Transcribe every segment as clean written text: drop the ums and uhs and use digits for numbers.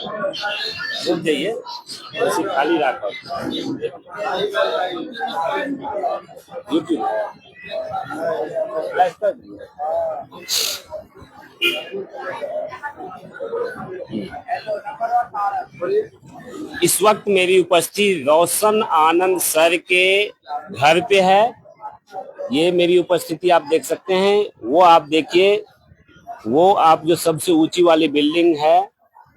रुक जाइए, ऐसे खाली रखो। यूट्यूब लाइव कर दीजिए। इस वक्त मेरी उपस्थिति रोशन आनंद सर के घर पे है। ये मेरी उपस्थिति आप देख सकते हैं। वो आप देखिए, वो आप जो सबसे ऊंची वाली बिल्डिंग है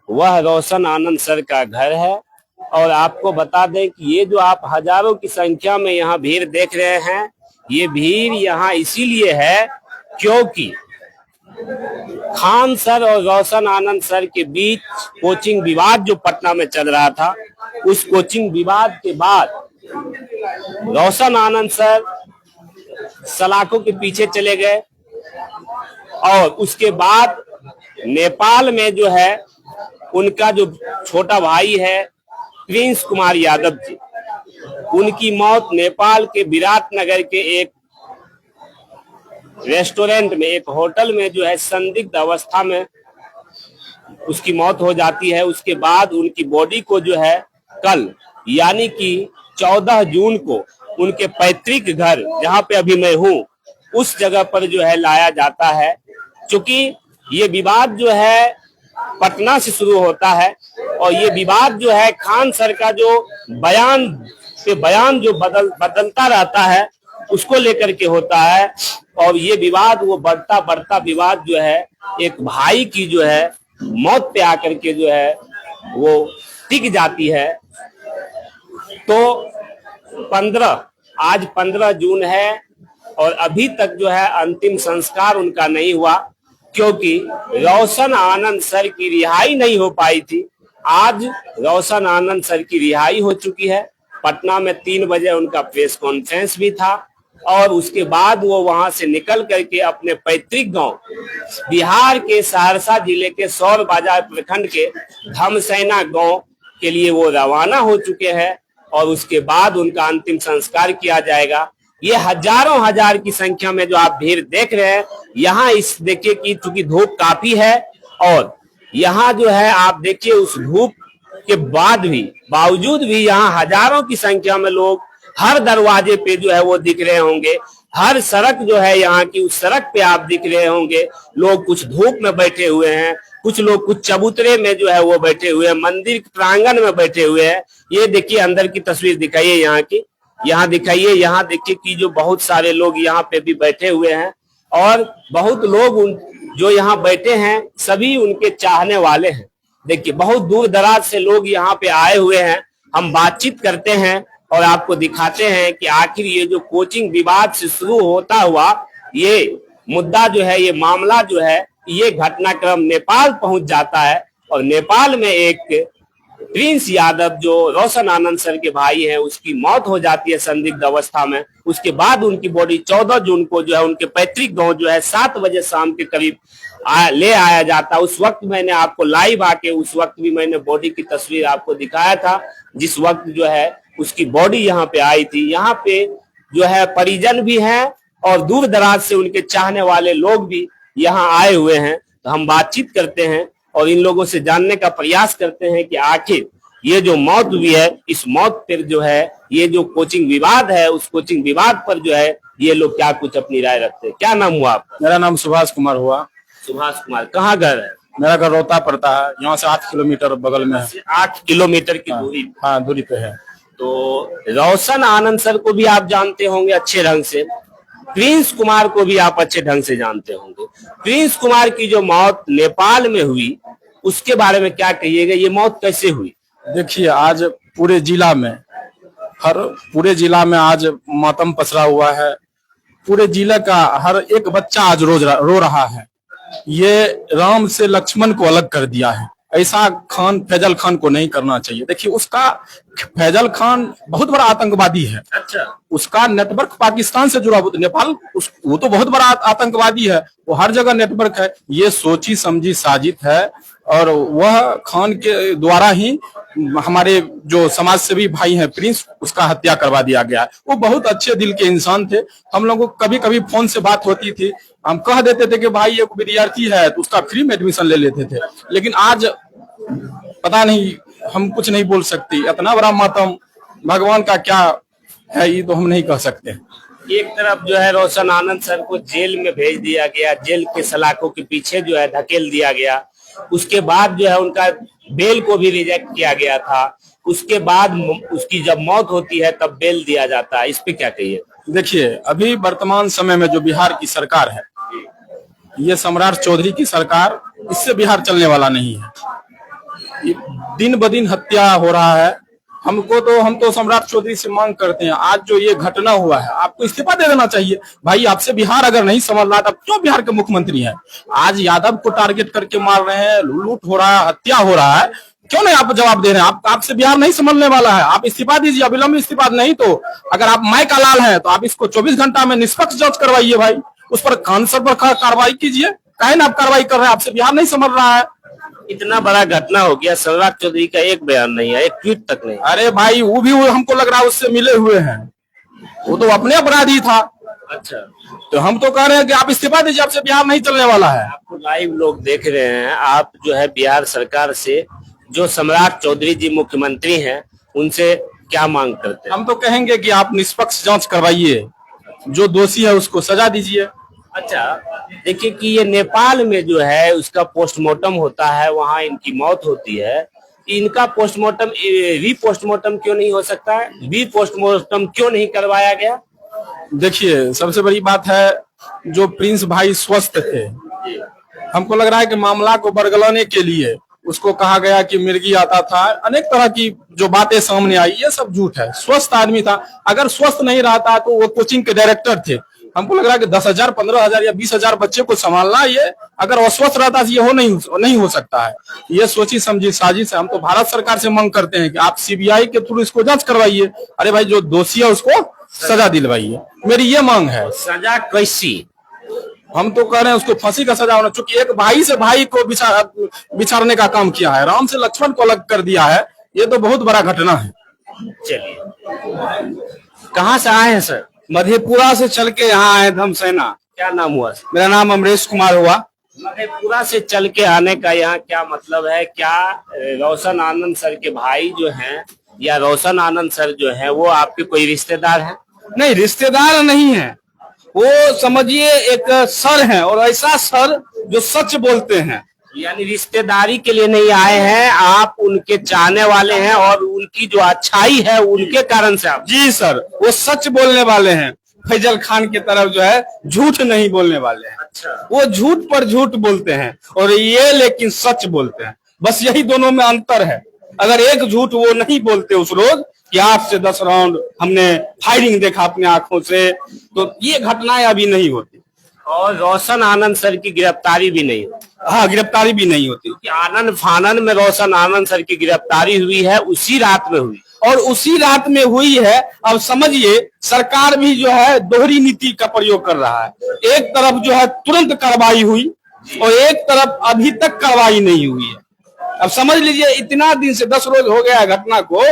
वह रोशन आनंद सर का घर है। और आपको बता दें कि ये जो आप हजारों की संख्या में यहाँ भीड़ देख रहे हैं, ये भीड़ यहाँ इसीलिए है क्योंकि खान सर और रोशन आनंद सर के बीच कोचिंग विवाद जो पटना में चल रहा था, उस कोचिंग विवाद के बाद रोशन आनंद सर सलाखों के पीछे चले गए और उसके बाद नेपाल में जो है उनका जो छोटा भाई है प्रिंस कुमार यादव जी, उनकी मौत नेपाल के विराटनगर के एक रेस्टोरेंट में, एक होटल में जो है संदिग्ध अवस्था में उसकी मौत हो जाती है। उसके बाद उनकी बॉडी को जो है कल यानी कि 14 जून को उनके पैतृक घर जहां पे अभी मैं हूं उस जगह पर जो है लाया जाता है। क्योंकि ये विवाद जो है पटना से शुरू होता है और ये विवाद जो है खान सर का जो बयान पे बयान जो बदलता रहता है उसको लेकर के होता है। और ये विवाद वो बढ़ता बढ़ता विवाद जो है एक भाई की जो है मौत पे आकर के जो है वो टिक जाती है। तो आज 15 जून है और अभी तक जो है अंतिम संस्कार उनका नहीं हुआ क्योंकि रोशन आनंद सर की रिहाई नहीं हो पाई थी। आज रोशन आनंद सर की रिहाई हो चुकी है। पटना में 3 बजे उनका प्रेस कॉन्फ्रेंस भी था और उसके बाद वो वहां से निकल करके अपने पैतृक गांव बिहार के सहरसा जिले के सौर बाजार प्रखंड के धमसैना गांव के लिए वो रवाना हो चुके हैं और उसके बाद उनका अंतिम संस्कार किया जाएगा। ये हजारों हजार की संख्या में जो आप भीड़ देख रहे हैं यहाँ, इस देखिए कि चूंकि धूप काफी है और यहाँ जो है आप देखिए उस धूप के बावजूद भी यहाँ हजारों की संख्या में लोग हर दरवाजे पे जो है वो दिख रहे होंगे। हर सड़क जो है यहाँ की उस सड़क पे आप दिख रहे होंगे। लोग कुछ धूप में बैठे हुए हैं, कुछ लोग कुछ चबूतरे में जो है वो बैठे हुए हैं, मंदिर प्रांगण में बैठे हुए हैं। ये देखिए अंदर की तस्वीर दिखाइए यहाँ की, यहाँ दिखाइए, यहाँ देखिए कि जो बहुत सारे लोग यहाँ पे भी बैठे हुए हैं और बहुत लोग जो यहाँ बैठे हैं सभी उनके चाहने वाले हैं। देखिए बहुत दूर दराज से लोग यहाँ पे आए हुए हैं। हम बातचीत करते हैं और आपको दिखाते हैं कि आखिर ये जो कोचिंग विवाद से शुरू होता हुआ ये मुद्दा जो है, ये मामला जो है, ये घटनाक्रम नेपाल पहुंच जाता है और नेपाल में एक प्रिंस यादव जो रोशन आनंद सर के भाई हैं उसकी मौत हो जाती है संदिग्ध अवस्था में। उसके बाद उनकी बॉडी 14 जून को जो है उनके पैतृक गांव जो है 7 बजे शाम के करीब ले आया जाता। उस वक्त मैंने आपको लाइव आके उस वक्त भी मैंने बॉडी की तस्वीर आपको दिखाया था जिस वक्त जो है उसकी बॉडी यहाँ पे आई थी। यहाँ पे जो है परिजन भी हैं और दूर दराज से उनके चाहने वाले लोग भी यहाँ आए हुए हैं। तो हम बातचीत करते हैं और इन लोगों से जानने का प्रयास करते हैं कि आखिर ये जो मौत हुई है इस मौत पर जो है ये जो कोचिंग विवाद है उस कोचिंग विवाद पर जो है ये लोग क्या कुछ अपनी राय रखते हैं। क्या नाम हुआ आपका? मेरा नाम सुभाष कुमार हुआ। सुभाष कुमार, कहाँ घर है? मेरा घर रोहता पड़ता है, यहाँ से 8 किलोमीटर बगल में है। 8 किलोमीटर की दूरी? हाँ दूरी पे है। तो रोशन आनंद सर को भी आप जानते होंगे अच्छे ढंग से, प्रिंस कुमार को भी आप अच्छे ढंग से जानते होंगे। प्रिंस कुमार की जो मौत नेपाल में हुई उसके बारे में क्या कहिएगा, ये मौत कैसे हुई? देखिए आज पूरे जिला में आज मातम पसरा हुआ है। पूरे जिला का हर एक बच्चा आज रोज रो रहा है। ये राम से लक्ष्मण को अलग कर दिया है। ऐसा फैजल खान को नहीं करना चाहिए। देखिए उसका फैजल खान बहुत बड़ा आतंकवादी है। अच्छा, उसका नेटवर्क पाकिस्तान से जुड़ा, नेपाल वो तो बहुत बड़ा आतंकवादी है, वो हर जगह नेटवर्क है। ये सोची समझी साजिश है और वह खान के द्वारा ही हमारे जो समाज सेवी भाई हैं प्रिंस, उसका हत्या करवा दिया गया है। वो बहुत अच्छे दिल के इंसान थे। हम लोगों को कभी कभी फोन से बात होती थी, हम कह देते थे कि भाई एक विद्यार्थी है तो उसका फ्री में एडमिशन ले लेते थे। लेकिन आज पता पता नहीं, हम कुछ नहीं बोल सकते। इतना बड़ा मातम, भगवान का क्या है ये तो हम नहीं कह सकते। एक तरफ जो है रोशन आनंद सर को जेल में भेज दिया गया, जेल के सलाखों के पीछे जो है धकेल दिया गया। उसके बाद जो है उनका बेल को भी रिजेक्ट किया गया था। उसके बाद उसकी जब मौत होती है तब बेल दिया जाता है। इस पे क्या कहिए? देखिए, अभी वर्तमान समय में जो बिहार की सरकार है, ये सम्राट चौधरी की सरकार, इससे बिहार चलने वाला नहीं है। दिन ब दिन हत्या हो रहा है। हम तो सम्राट चौधरी से मांग करते हैं, आज जो ये घटना हुआ है, आपको इस्तीफा दे देना चाहिए भाई। आपसे बिहार अगर नहीं संभल रहा, तब क्यों बिहार के मुख्यमंत्री हैं? आज यादव को टारगेट करके मार रहे हैं, लूट हो रहा है, हत्या हो रहा है, क्यों नहीं आप जवाब दे रहे हैं? आपसे बिहार नहीं संभलने वाला है। आप इस्तीफा दीजिए, अविलंब इस्तीफा। नहीं तो अगर आप माई का लाल है तो आप इसको 24 घंटा में निष्पक्ष जांच करवाइए भाई। उस पर कानून पर कार्रवाई कीजिए। काहे ना आप कार्रवाई कर रहे हैं? आपसे बिहार नहीं संभल रहा है। इतना बड़ा घटना हो गया, सम्राट चौधरी का एक बयान नहीं है, एक ट्वीट तक नहीं। अरे भाई, वो भी हमको लग रहा है उससे मिले हुए हैं। वो तो अपने अपराधी था। अच्छा, तो हम तो कह रहे हैं कि आप इस्तीफा दीजिए, आपसे बिहार नहीं चलने वाला है। आपको लाइव लोग देख रहे हैं। आप जो है बिहार सरकार से, जो सम्राट चौधरी जी मुख्यमंत्री हैं, उनसे क्या मांग करते हैं? हम तो कहेंगे कि आप निष्पक्ष जांच करवाइए, जो दोषी है उसको सजा दीजिए। अच्छा, देखिए कि ये नेपाल में जो है उसका पोस्टमार्टम होता है, वहां इनकी मौत होती है। इनका पोस्टमार्टम, रीपोस्टमार्टम क्यों नहीं हो सकता है? रीपोस्टमार्टम क्यों नहीं करवाया गया? देखिए, सबसे बड़ी बात है, जो प्रिंस भाई स्वस्थ थे, हमको लग रहा है कि मामला को बरगलाने के लिए उसको कहा गया कि मिर्गी आता था। अनेक तरह की जो बातें सामने आई, ये सब झूठ है। स्वस्थ आदमी था। अगर स्वस्थ नहीं रहता तो वो कोचिंग के डायरेक्टर थे। हमको लग रहा है कि 10,000, 15,000 या 20,000 बच्चे को संभालना, ये अगर अस्वस्थ रहता तो ये नहीं हो सकता है। ये सोची समझी साजिश है। हम तो भारत सरकार से मांग करते हैं कि आप सीबीआई के थ्रू इसको जांच करवाइए। अरे भाई, जो दोषी है उसको सजा दिलवाइए, मेरी ये मांग है। सजा कैसी? हम तो कह रहे हैं उसको फांसी का सजा होना, चूंकि एक भाई से भाई को बिछाड़ने का काम किया है, राम से लक्ष्मण को अलग कर दिया है। ये तो बहुत बड़ा घटना है। चलिए, कहाँ से आए हैं सर? मधेपुरा से चल के यहाँ आए धमसेना। क्या नाम हुआ? मेरा नाम अमरेश कुमार हुआ। मधेपुरा से चल के आने का यहाँ क्या मतलब है? क्या रोशन आनंद सर के भाई जो हैं, या रोशन आनंद सर जो हैं, वो आपके कोई रिश्तेदार हैं? नहीं, रिश्तेदार नहीं है। वो समझिए एक सर हैं, और ऐसा सर जो सच बोलते हैं। यानी रिश्तेदारी के लिए नहीं आए हैं आप, उनके चाहने वाले हैं, और उनकी जो अच्छाई है उनके कारण से आप। जी सर, वो सच बोलने वाले हैं। फैजल खान की तरफ जो है झूठ नहीं बोलने वाले हैं। अच्छा, वो झूठ पर झूठ बोलते हैं, और ये लेकिन सच बोलते हैं। बस यही दोनों में अंतर है। अगर एक झूठ वो नहीं बोलते उस रोज कि 8 से 10 राउंड हमने फायरिंग देखा अपने आंखों से, तो ये घटनाएं अभी नहीं होती। और रोशन आनंद सर की गिरफ्तारी भी नहीं हुई। हाँ, गिरफ्तारी भी नहीं होती। क्योंकि आनंद फानन में रोशन आनंद सर की गिरफ्तारी हुई है, उसी रात में हुई, और उसी रात में हुई है। अब समझिए, सरकार भी जो है दोहरी नीति का प्रयोग कर रहा है। एक तरफ जो है तुरंत कार्रवाई हुई, और एक तरफ अभी तक कार्रवाई नहीं हुई है। अब समझ लीजिए, इतना दिन से 10 रोज हो गया है घटना को,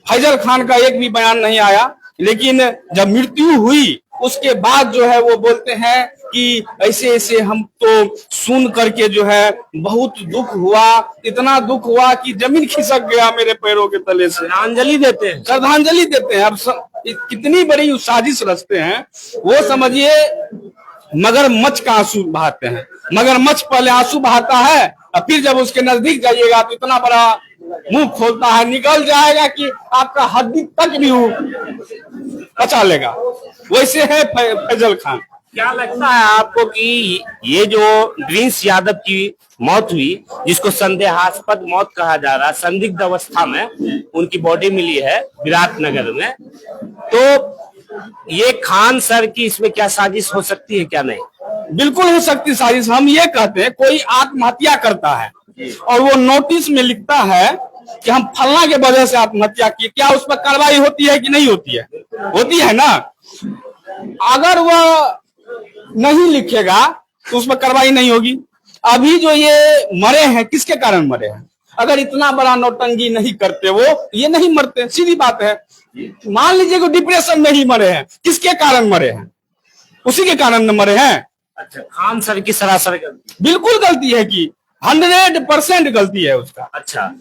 फैजल खान का एक भी बयान नहीं आया। लेकिन जब मृत्यु हुई उसके बाद जो है वो बोलते हैं कि ऐसे ऐसे, हम तो सुन करके जो है बहुत दुख हुआ, इतना दुख हुआ कि जमीन खिसक गया मेरे पैरों के तले से। श्रद्धांजलि देते हैं। श्रद्धांजलि देते हैं। अब कितनी बड़ी साजिश रचते हैं वो, समझिए। मगरमच्छ का आंसू बहाते हैं। मगरमच्छ पहले आंसू बहाता है, और फिर जब उसके नजदीक जाइएगा तो इतना बड़ा मुंह खोलता है, निकल जाएगा कि आपका हड्डी तक भी बचा लेगा। वैसे है फैजल खान। क्या लगता है आपको कि ये जो प्रिंस यादव की मौत हुई, जिसको संदेहास्पद मौत कहा जा रहा है, संदिग्ध अवस्था में उनकी बॉडी मिली है विराटनगर में, तो ये खान सर की इसमें क्या साजिश हो सकती है? क्या नहीं? बिल्कुल हो सकती साजिश। हम ये कहते हैं, कोई आत्महत्या करता है और वो नोटिस में लिखता है कि हम फलना के वजह से आत्महत्या की, क्या उस पर कार्रवाई होती है कि नहीं होती है? होती है ना। अगर वह नहीं लिखेगा तो उस पर कार्रवाई नहीं होगी। अभी जो ये मरे हैं, किसके कारण मरे हैं? अगर इतना बड़ा नौटंकी नहीं करते वो, ये नहीं मरते। सीधी बात है। मान लीजिए कि डिप्रेशन में ही मरे हैं, किसके कारण मरे हैं? उसी के कारण न मरे हैं। अच्छा, खान सर की सरासर गलती। बिल्कुल गलती है कि 100% गलती है उसका। अच्छा,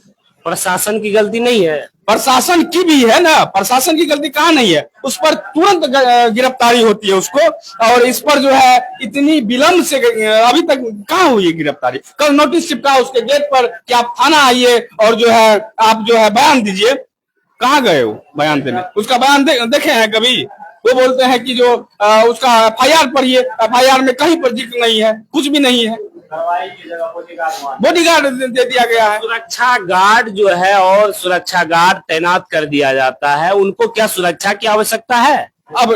प्रशासन की गलती नहीं है? प्रशासन की भी है ना, प्रशासन की गलती कहाँ नहीं है, उस पर तुरंत गिरफ्तारी होती है उसको। और इस पर जो है इतनी विलंब से अभी तक कहाँ हुई है गिरफ्तारी? कल नोटिस चिपका उसके गेट पर कि आप थाना आइए और जो है आप जो है बयान दीजिए। कहाँ गए वो बयान देने? उसका बयान देखे हैं कभी? वो बोलते हैं कि जो उसका FIR पढ़िए, FIR में कहीं पर जिक्र नहीं है, कुछ भी नहीं है। बॉडीगार्ड दे दिया गया है। सुरक्षा गार्ड जो है और सुरक्षा गार्ड तैनात कर दिया जाता है, उनको क्या सुरक्षा की आवश्यकता है? अब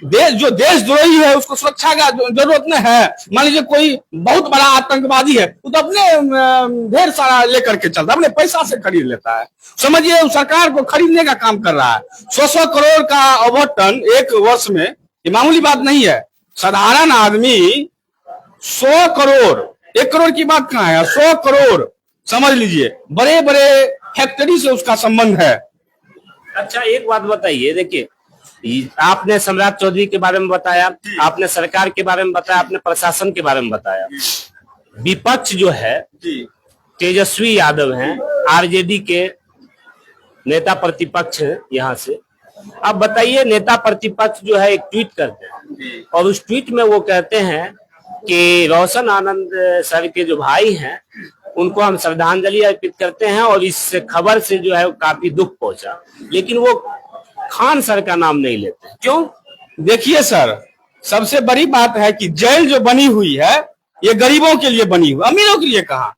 जो देशद्रोही है उसको सुरक्षा का जरूरत नहीं है। मान लीजिए कोई बहुत बड़ा आतंकवादी है, वो तो अपने ढेर सारा लेकर के चलता है, अपने पैसा से खरीद लेता है। समझिए सरकार को खरीदने का काम कर रहा है। 100 करोड़ का आवंटन एक वर्ष में, ये मामूली बात नहीं है। साधारण आदमी 100 करोड़, 1 करोड़ की बात कहाँ है, 100 करोड़ समझ लीजिए। बड़े बड़े फैक्ट्री से उसका संबंध है। अच्छा, एक बात बताइए, देखिए आपने सम्राट चौधरी के बारे में बताया, आपने सरकार के बारे में बताया, आपने प्रशासन के बारे में बताया। विपक्ष जो है तेजस्वी यादव हैं, RJD के नेता प्रतिपक्ष हैं यहाँ से। अब बताइए, नेता प्रतिपक्ष जो है एक ट्वीट करते हैं और उस ट्वीट में वो कहते हैं कि रोशन आनंद सर के जो भाई हैं उनको हम श्रद्धांजलि अर्पित करते हैं और इस खबर से जो है काफी दुख पहुंचा, लेकिन वो खान सर का नाम नहीं लेते। क्यों? देखिए सर, सबसे बड़ी बात है कि जेल जो बनी हुई है ये गरीबों के लिए बनी हुई, अमीरों के लिए कहाँ?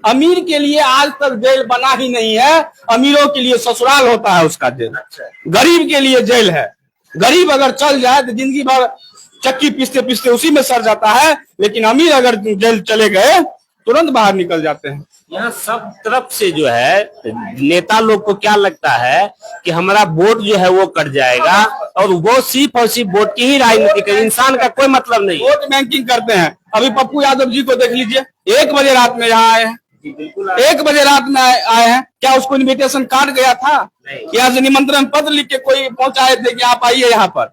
अमीर के लिए आज तक जेल बना ही नहीं है। अमीरों के लिए ससुराल होता है उसका जेल। गरीब के लिए जेल है। गरीब अगर चल जाए तो जिंदगी भर चक्की पीसते पीसते उसी में सड़ जाता है, लेकिन अमीर अगर जेल चले गए तुरंत बाहर निकल जाते हैं। यहाँ सब तरफ से जो है नेता लोग को क्या लगता है कि हमारा वोट जो है वो कट जाएगा और वो सिर्फ और सिर्फ वोट की ही राजनीति कर, इंसान का कोई मतलब नहीं। वोट बैंकिंग करते हैं। अभी पप्पू यादव जी को देख लीजिए, 1 बजे रात में यहाँ आए हैं। 1 बजे रात में आए हैं। क्या उसको इन्विटेशन कार्ड गया था? यहाँ से निमंत्रण पत्र लिख के कोई पहुंचाए थे कि आप आइए यहाँ पर?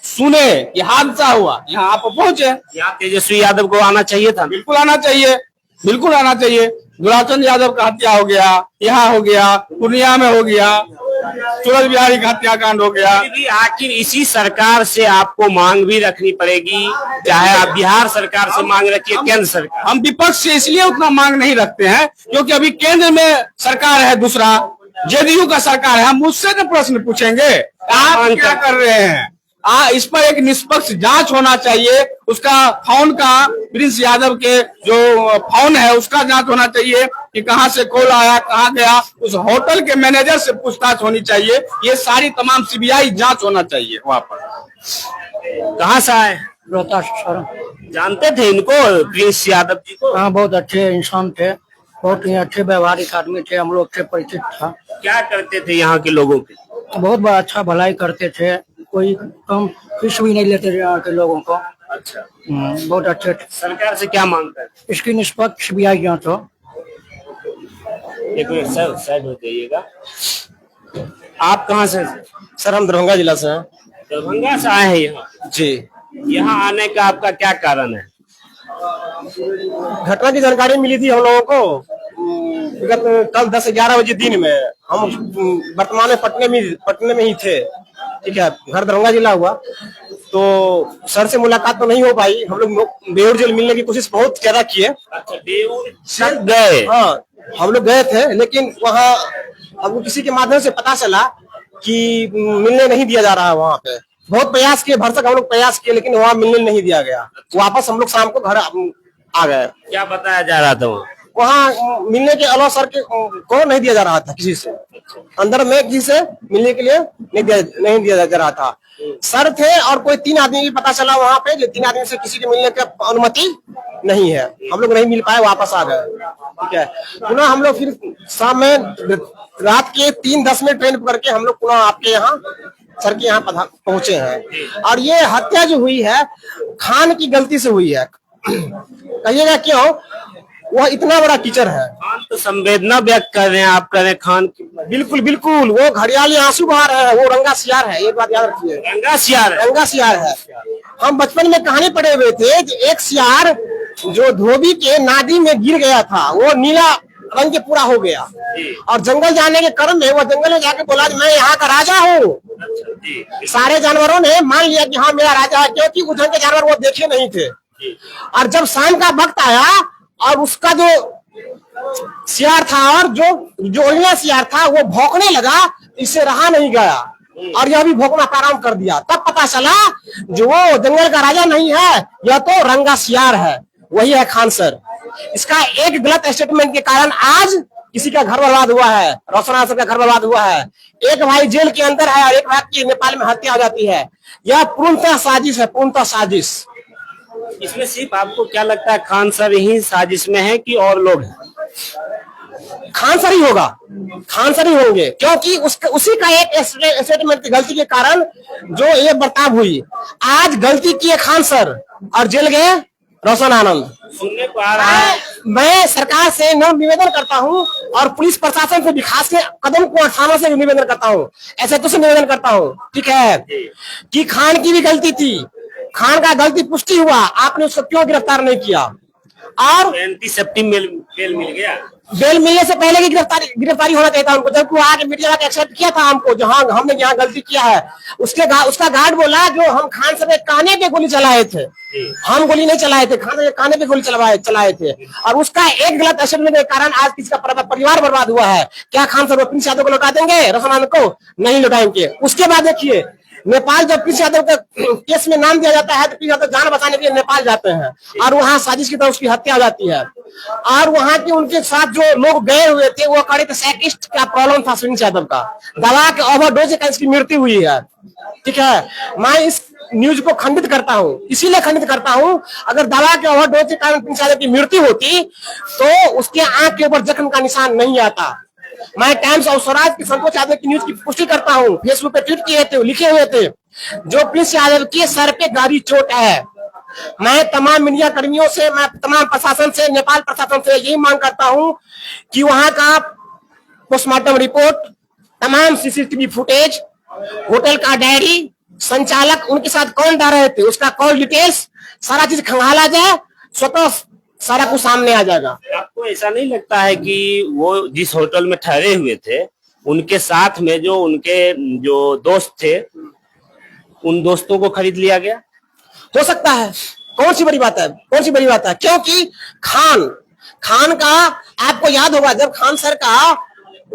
सुने कि हादसा हुआ, यहाँ आप पहुंचे। यहाँ तेजस्वी यादव को आना चाहिए था। बिल्कुल आना चाहिए, बिल्कुल आना चाहिए। दुराचंद यादव का हत्या हो गया, यहाँ हो गया, पूर्णिया में हो गया, सूरज बिहारी का हत्याकांड हो गया। भी आखिर इसी सरकार से आपको मांग भी रखनी पड़ेगी, चाहे आप बिहार सरकार से मांग रखिए, केंद्र सरकार। हम विपक्ष से इसलिए उतना मांग नहीं रखते हैं क्योंकि अभी केंद्र में सरकार है, दूसरा JDU का सरकार है। हम उससे तो प्रश्न पूछेंगे आप क्या कर रहे हैं। इस पर एक निष्पक्ष जांच होना चाहिए। उसका फोन का, प्रिंस यादव के जो फोन है उसका जांच होना चाहिए कि कहां से कॉल आया, कहां गया। उस होटल के मैनेजर से पूछताछ होनी चाहिए। ये सारी तमाम CBI जांच होना चाहिए वहां पर। कहाँ से आए? रोहतास सर। जानते थे इनको, प्रिंस यादव जी को? हाँ, बहुत अच्छे इंसान थे, बहुत ही अच्छे व्यवहारिक आदमी थे, हम लोग से परिचित था। क्या करते थे यहाँ के लोगों के? बहुत बड़ा अच्छा भलाई करते थे, कोई कम फीस भी नहीं लेते थे यहाँ के लोगों को। अच्छा, बहुत अच्छे थे। सरकार से क्या मांगते हैं? इसकी निष्पक्ष CBI जांच हो। एक मिनट सर, साइड हो जाइएगा। आप कहाँ से? सर हम दरभंगा जिला से हैं। दरभंगा से आए हैं यहाँ? जी। यहाँ आने का आपका क्या कारण है? घटना की जानकारी मिली थी हम लोगों को विगत कल 10-11 बजे दिन में। हम वर्तमान में पटने में ही थे, ठीक है। घर दरभंगा जिला हुआ, तो सर से मुलाकात तो नहीं हो पाई। हम लोग बेऊर जेल मिलने की कोशिश बहुत ज्यादा किए। अच्छा, बेऊर गए? हाँ, हम लोग गए थे, लेकिन वहाँ हमको किसी के माध्यम से पता चला कि मिलने नहीं दिया जा रहा है। वहाँ पे बहुत प्रयास किए, भरसक हम लोग प्रयास किए, लेकिन वहाँ मिलने नहीं दिया गया। वापस हम लोग शाम को घर आ गए। क्या बताया जा रहा था वहाँ मिलने के अलावा सर के को नहीं दिया जा रहा था किसी से। अंदर में किसी से मिलने के लिए नहीं दिया जा रहा था। सर थे और कोई 3 आदमी भी पता चला वहाँ पे, 3 आदमी से किसी के मिलने की अनुमति नहीं है। हम लोग नहीं मिल पाए, वापस आ गए, ठीक है। पुनः हम लोग फिर शाम में रात के 3:10 में ट्रेन पकड़ के हम लोग पुनः आपके यहाँ सर के यहाँ पहुंचे हैं। और ये हत्या जो हुई है खान की गलती से हुई है। कहिएगा क्यों? वह इतना बड़ा टीचर है। खान तो संवेदना व्यक्त कर रहे हैं, आप कर रहे हैं खान की। बिल्कुल बिल्कुल, वो घड़ियाली आंसू बहा रहा है, वो रंगा सियार है। एक बात याद रखिए, रंगा सियार है। रंगा सियार है। हम बचपन में कहानी पढ़े हुए थे कि एक सियार जो धोबी के नादी में गिर गया था वो नीला रंग के पूरा हो गया, और जंगल जाने के क्रम में वो जंगल में जाके बोला मैं यहाँ का राजा हूँ। सारे जानवरों ने मान लिया कि हाँ मेरा राजा है, क्योंकि उधर के जानवर वो देखे नहीं थे। और जब शाम का वक्त आया और उसका जो सियार था और जो ओलिया सियार था वो भौंकने लगा, इससे रहा नहीं गया और यह भी भौंकना प्रारंभ कर दिया। तब पता चला जो वो जंगल का राजा नहीं है, यह तो रंगा सियार है, वही है खान सर। इसका एक गलत स्टेटमेंट के कारण आज किसी का घर बर्बाद हुआ है, रोशन आनंद का घर बर्बाद हुआ है, एक भाई जेल के अंदर है और एक भाई की नेपाल में हत्या हो जाती है। यह पूर्णतः साजिश है, पूर्णतः साजिश। इसमें सिर्फ आपको क्या लगता है खान सर ही साजिश में है कि और लोग हैं? खान सर ही होगा, खान सर ही होंगे, क्योंकि उसी का एक स्टेटमेंट की गलती के कारण जो ये बर्ताव हुई। आज गलती किए खान सर और जेल गए रोशन आनंद। सुनने को आ रहा है मैं सरकार से निवेदन करता हूँ और पुलिस प्रशासन से भी खास के कदम को थाना से भी निवेदन करता हूँ, ऐसे तो से निवेदन करता हूँ, ठीक है, कि खान की भी गलती थी, खान का गलती पुष्टि हुआ, आपने उसको क्यों गिरफ्तार नहीं किया? और एंटीसेप्टिक बेल मिल गया, बेल मिलने से पहले की गिरफ्तारी होना चाहिए था उनको, जबकि वो आके मीडिया का एक्सेप्ट किया था हमको, जहां हमने यहाँ गलती किया है। उसका गार्ड बोला जो हम खान सर के काने पे गोली चलाए थे, हम गोली नहीं चलाए थे, खान सर के काने पे गोली चलाए थे, और उसका एक गलत स्टेटमेंट के कारण आज किसी का परिवार बर्बाद हुआ है। क्या खान सर प्रिंस यादव को लौटा देंगे, रोशन आनंद को? नहीं लौटाएंगे। उसके बाद देखिए नेपाल जब प्रिंस यादव का केस में नाम दिया जाता है तो प्रिंस यादव जान बचाने के लिए नेपाल जाते हैं और वहां साजिश की तरह उसकी हत्या हो जाती है। और वहां के उनके साथ जो लोग गए हुए थे वो कड़े साइकिस्ट का प्रॉब्लम था प्रिंस यादव का, दवा के ओवरडोज का इसकी मृत्यु हुई है, ठीक है। मैं इस न्यूज को खंडित करता हूँ, इसीलिए खंडित करता हूँ, अगर दवा के ओवरडोज के कारण प्रिंस यादव की मृत्यु होती तो उसके आंख के ऊपर जख्म का निशान नहीं आता। मैं टाइम्स ऑफ स्वराज की संतोष यादव की न्यूज की पुष्टि करता हूँ, फेसबुक पे ट्वीट किए थे, लिखे हुए थे, जो प्रिंस यादव के सर पे गहरी चोट है। मैं तमाम मीडिया कर्मियों से, मैं तमाम प्रशासन से, नेपाल प्रशासन से यही मांग करता हूँ कि वहां का पोस्टमार्टम रिपोर्ट, तमाम सीसीटीवी फुटेज, होटल का डायरी, संचालक उनके साथ कौन जा रहे थे, उसका कॉल डिटेल्स, सारा चीज खंगाला जाए, स्वतः सारा कुछ सामने आ जाएगा। आपको ऐसा नहीं लगता है कि वो जिस होटल में ठहरे हुए थे उनके साथ में जो उनके जो दोस्त थे उन दोस्तों को खरीद लिया गया? हो सकता है, कौन सी बड़ी बात है, कौन सी बड़ी बात है, क्योंकि खान का आपको याद होगा जब खान सर का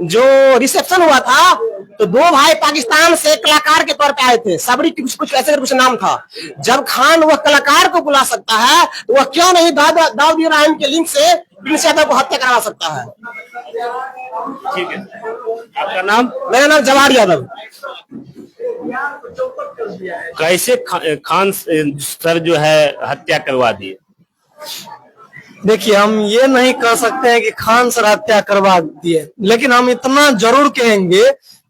जो रिसेप्शन हुआ था तो दो भाई पाकिस्तान से कलाकार के तौर पे आए थे, सबरी कुछ ऐसे कुछ नाम था। जब खान वह कलाकार को बुला सकता है तो वह क्यों नहीं दाऊद इब्राहिम के लिंक से प्रिंस यादव को हत्या करवा सकता है? ठीक है, आपका नाम? मेरा नाम जवाहर यादव। कैसे खान सर जो है हत्या करवा दिए? देखिए, हम ये नहीं कह सकते हैं कि खान सर हत्या करवा दिए, लेकिन हम इतना जरूर कहेंगे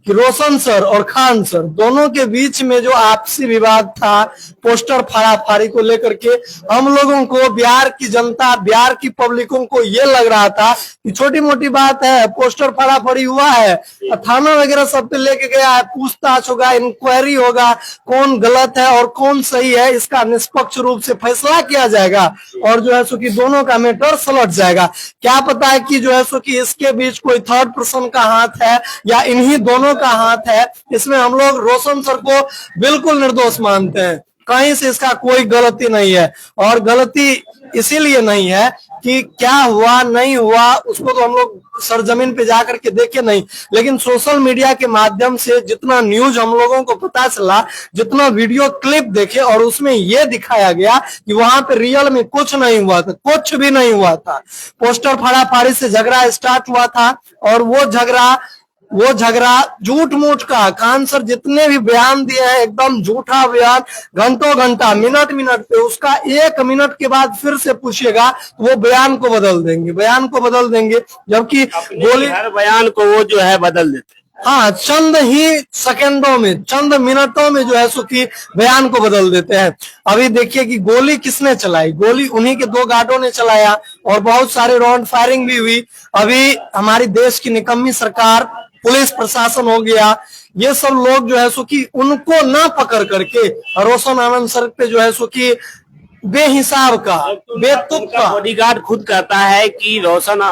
कि रोशन सर और खान सर दोनों के बीच में जो आपसी विवाद था, पोस्टर फाड़ाफाड़ी को लेकर के, हम लोगों को, बिहार की जनता, बिहार की पब्लिकों को ये लग रहा था कि छोटी मोटी बात है, पोस्टर फाड़ाफाड़ी हुआ है, थाना वगैरह सब पे लेके गया है, पूछताछ होगा, इंक्वायरी होगा, कौन गलत है और कौन सही है इसका निष्पक्ष रूप से फैसला किया जाएगा और जो है सो कि दोनों का मैटर सलट जाएगा। क्या पता है कि जो है सो कि इसके बीच कोई थर्ड पर्सन का हाथ है या इन्हीं दोनों का हाथ है। इसमें हम लोग रोशन सर को बिल्कुल निर्दोष मानते हैं, कहीं से इसका कोई गलती नहीं है, और गलती इसीलिए नहीं है कि क्या हुआ नहीं हुआ उसको तो हम लोग सरजमीन पे जाकर के देखे नहीं, लेकिन सोशल मीडिया के माध्यम से जितना न्यूज हम लोगों को पता चला, जितना वीडियो क्लिप देखे और उसमें यह दिखाया गया कि वहां पे रियल में कुछ नहीं हुआ था, कुछ भी नहीं हुआ था। पोस्टर फाड़ाफाड़ी से झगड़ा स्टार्ट हुआ था और वो झगड़ा झूठ मूठ का, खान सर जितने भी बयान दिए हैं एकदम झूठा बयान, घंटों घंटा, मिनट पे, उसका 1 मिनट के बाद फिर से पूछिएगा तो वो बयान को बदल देंगे, जबकि गोली हर बयान को वो जो है बदल देते। हाँ, चंद ही सेकंडों में, चंद मिनटों में जो है सो कि बयान को बदल देते हैं। अभी देखिए कि गोली किसने चलाई, गोली उन्हीं के 2 गार्डों ने चलाया और बहुत सारे राउंड फायरिंग भी हुई। अभी हमारी देश की निकम्मी सरकार, पुलिस प्रशासन हो गया, ये सब लोग जो है सो कि उनको ना पकड़ करके रोशन आनंद सर पे जो है सो कि बेहिसाब का, बेतुक उनका का। बॉडीगार्ड खुद कहता है कि रोशन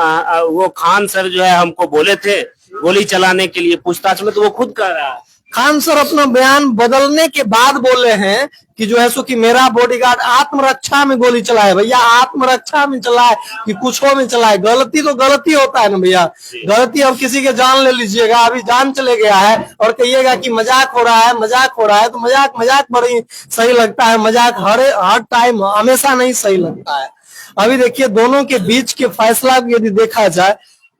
वो खान सर जो है हमको बोले थे गोली चलाने के लिए, पूछताछ में तो वो खुद कह रहा है। खान सर अपना बयान बदलने के बाद बोले हैं कि जो है सो कि मेरा बॉडीगार्ड आत्मरक्षा में गोली चलाए। भैया आत्मरक्षा में चलाए कि कुछों में चलाए, गलती तो गलती होता है ना भैया। गलती अब किसी के जान ले लीजिएगा, अभी जान चले गया है और कहिएगा कि मजाक हो रहा है, मजाक हो रहा है, तो मजाक मजाक बड़ी सही लगता है, मजाक हर टाइम हमेशा नहीं सही लगता है। अभी देखिए दोनों के बीच के फैसला यदि देखा जाए,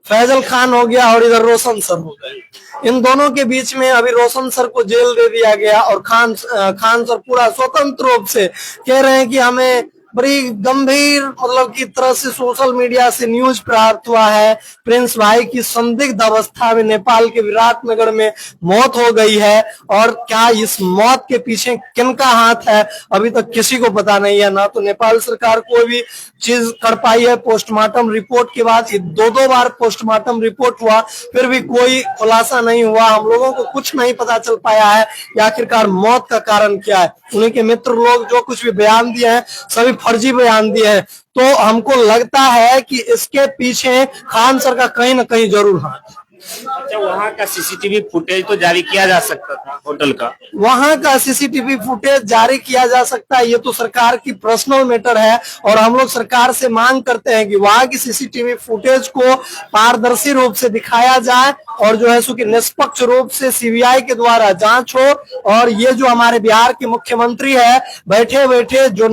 फैजल खान हो गया और इधर रोशन सर हो गए। इन दोनों के बीच में अभी रोशन सर को जेल दे दिया गया और खान सर पूरा स्वतंत्र रूप से कह रहे हैं कि हमें बड़ी गंभीर मतलब की तरह से सोशल मीडिया से न्यूज प्राप्त हुआ है, प्रिंस भाई की संदिग्ध अवस्था में नेपाल के विराटनगर में मौत हो गई है। और क्या इस मौत के पीछे किनका हाथ है अभी तक किसी को पता नहीं है। ना तो नेपाल सरकार कोई भी चीज कर पाई है। पोस्टमार्टम रिपोर्ट के बाद दो बार पोस्टमार्टम रिपोर्ट हुआ, फिर भी कोई खुलासा नहीं हुआ। हम लोगों को कुछ नहीं पता चल पाया है कि आखिरकार मौत का कारण क्या है। उन्हीं के मित्र लोग जो कुछ भी बयान दिए हैं सभी फर्जी बयान दिए हैं। तो हमको लगता है कि इसके पीछे खान सर का कहीं ना कहीं जरूर हाथ। अच्छा, वहाँ का सीसीटीवी फुटेज तो जारी किया जा सकता था होटल का। वहां का सीसीटीवी फुटेज जारी किया जा सकता है, ये तो सरकार की पर्सनल मैटर है और हम लोग सरकार से मांग करते हैं कि वहां की सीसीटीवी फुटेज को पारदर्शी रूप से दिखाया जाए और जो है सो कि निष्पक्ष रूप से सीबीआई के द्वारा जांच हो। और ये जो हमारे बिहार के मुख्यमंत्री है बैठे बैठे जो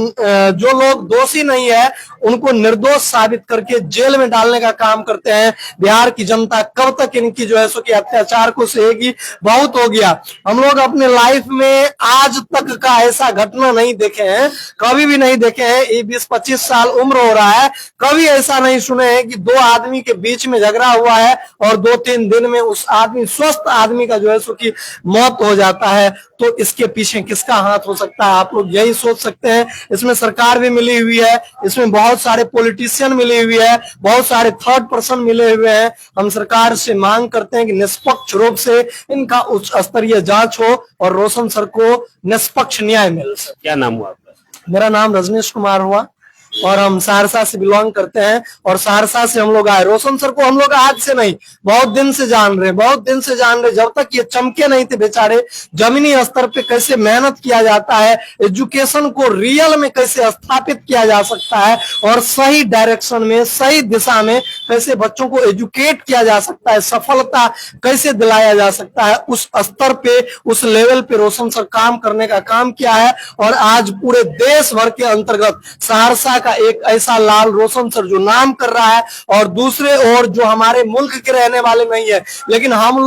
लोग दोषी नहीं है उनको निर्दोष साबित करके जेल में डालने का काम करते हैं। बिहार की जनता कब तक इनकी जो है सो कि अत्याचार को सहेगी। बहुत हो गया। हम लोग अपने लाइफ में आज तक का ऐसा घटना नहीं देखे हैं, कभी भी नहीं देखे हैं। ये 20-25 साल उम्र हो रहा है, कभी ऐसा नहीं सुने हैं कि दो आदमी के बीच में झगड़ा हुआ है और 2-3 दिन में उस आदमी स्वस्थ आदमी का जो है सो कि मौत हो जाता है। तो इसके पीछे किसका हाथ हो सकता है आप लोग यही सोच सकते हैं। इसमें सरकार भी मिली हुई है, इसमें बहुत सारे पॉलिटिशियन मिली हुई है, बहुत सारे थर्ड पर्सन मिले हुए हैं। हम सरकार से मांग करते हैं कि निष्पक्ष रूप से इनका उच्च स्तरीय जांच हो और रोशन सर को निष्पक्ष न्याय मिले। क्या नाम हुआ आपका? मेरा नाम रजनीश कुमार हुआ और हम सहरसा से बिलोंग करते हैं और सहरसा से हम लोग आए। रोशन सर को हम लोग आज से नहीं बहुत दिन से जान रहे, बहुत दिन से जान रहे। जब तक ये चमके नहीं थे बेचारे, जमीनी स्तर पे कैसे मेहनत किया जाता है, एजुकेशन को रियल में कैसे स्थापित किया जा सकता है और सही डायरेक्शन में सही दिशा में कैसे बच्चों को एजुकेट किया जा सकता है, सफलता कैसे दिलाया जा सकता है, उस स्तर पे उस लेवल पे रोशन सर काम करने का काम किया है। और आज पूरे देश भर के अंतर्गत सहरसा का एक ऐसा लाल रोशन सर जो नाम कर रहा है और दूसरे ओर जो हमारे मुल्क के रहने वाले नहीं है लेकिन हम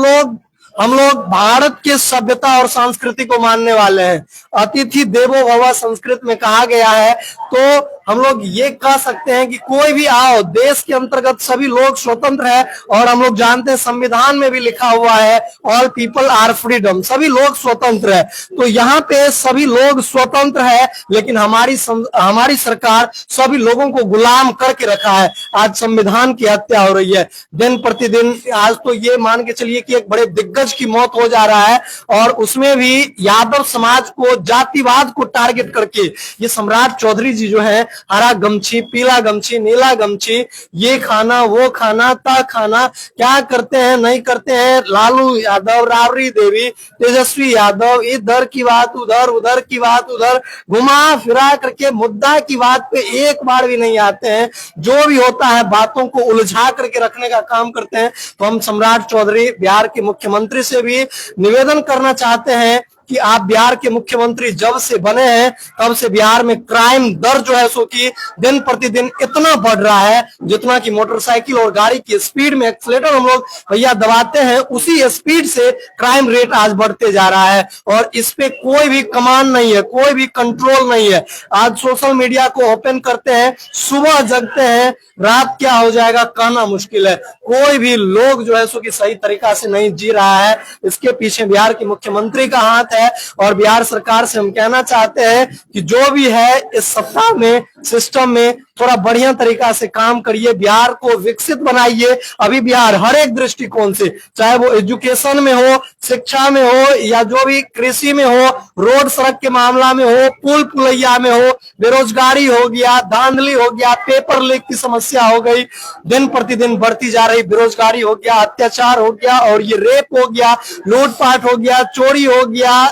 लोग भारत के सभ्यता और संस्कृति को मानने वाले हैं। अतिथि देवो भव संस्कृत में कहा गया है। तो हम लोग ये कह सकते हैं कि कोई भी आओ, देश के अंतर्गत सभी लोग स्वतंत्र है और हम लोग जानते हैं संविधान में भी लिखा हुआ है ऑल पीपल आर फ्रीडम, सभी लोग स्वतंत्र है। तो यहाँ पे सभी लोग स्वतंत्र है लेकिन हमारी सरकार सभी लोगों को गुलाम करके रखा है। आज संविधान की हत्या हो रही है दिन प्रतिदिन। आज तो ये मान के चलिए कि एक बड़े दिग्गज की मौत हो जा रहा है और उसमें भी यादव समाज को, जातिवाद को टारगेट करके ये सम्राट चौधरी जी जो है हरा गमछी, पीला गमछी, नीला गमछी, ये खाना वो खाना ता खाना, क्या करते हैं नहीं करते हैं। लालू यादव, राबड़ी देवी, तेजस्वी यादव, इधर की बात उधर, उधर की बात उधर, घुमा फिरा करके मुद्दा की बात पे एक बार भी नहीं आते हैं। जो भी होता है बातों को उलझा करके रखने का काम करते हैं। तो हम सम्राट चौधरी बिहार के मुख्यमंत्री से भी निवेदन करना चाहते हैं कि आप बिहार के मुख्यमंत्री जब से बने हैं तब से बिहार में क्राइम दर जो है सो कि दिन प्रतिदिन इतना बढ़ रहा है जितना कि मोटरसाइकिल और गाड़ी की स्पीड में एक्सीलेटर हम लोग भैया दबाते हैं उसी स्पीड से क्राइम रेट आज बढ़ते जा रहा है और इस पे कोई भी कमान नहीं है, कोई भी कंट्रोल नहीं है। आज सोशल मीडिया को ओपन करते हैं, सुबह जगते हैं, रात क्या हो जाएगा कहना मुश्किल है। कोई भी लोग जो है सो कि सही तरीका से नहीं जी रहा है। इसके पीछे बिहार के मुख्यमंत्री का हाथ है और बिहार सरकार से हम कहना चाहते हैं कि जो भी है इस सप्ताह में सिस्टम में थोड़ा बढ़िया तरीका से काम करिए, बिहार को विकसित बनाइए। अभी बिहार हर एक दृष्टिकोण से, चाहे वो एजुकेशन में हो, शिक्षा में हो, या जो भी कृषि में हो, रोड सड़क के मामला में हो, पुल पुलैया में हो, बेरोजगारी हो गया, धांधली हो गया, पेपर लीक की समस्या हो गई, दिन प्रतिदिन बढ़ती जा रही बेरोजगारी हो गया, अत्याचार हो गया, और ये रेप हो गया, लूटपाट हो गया, चोरी हो गया,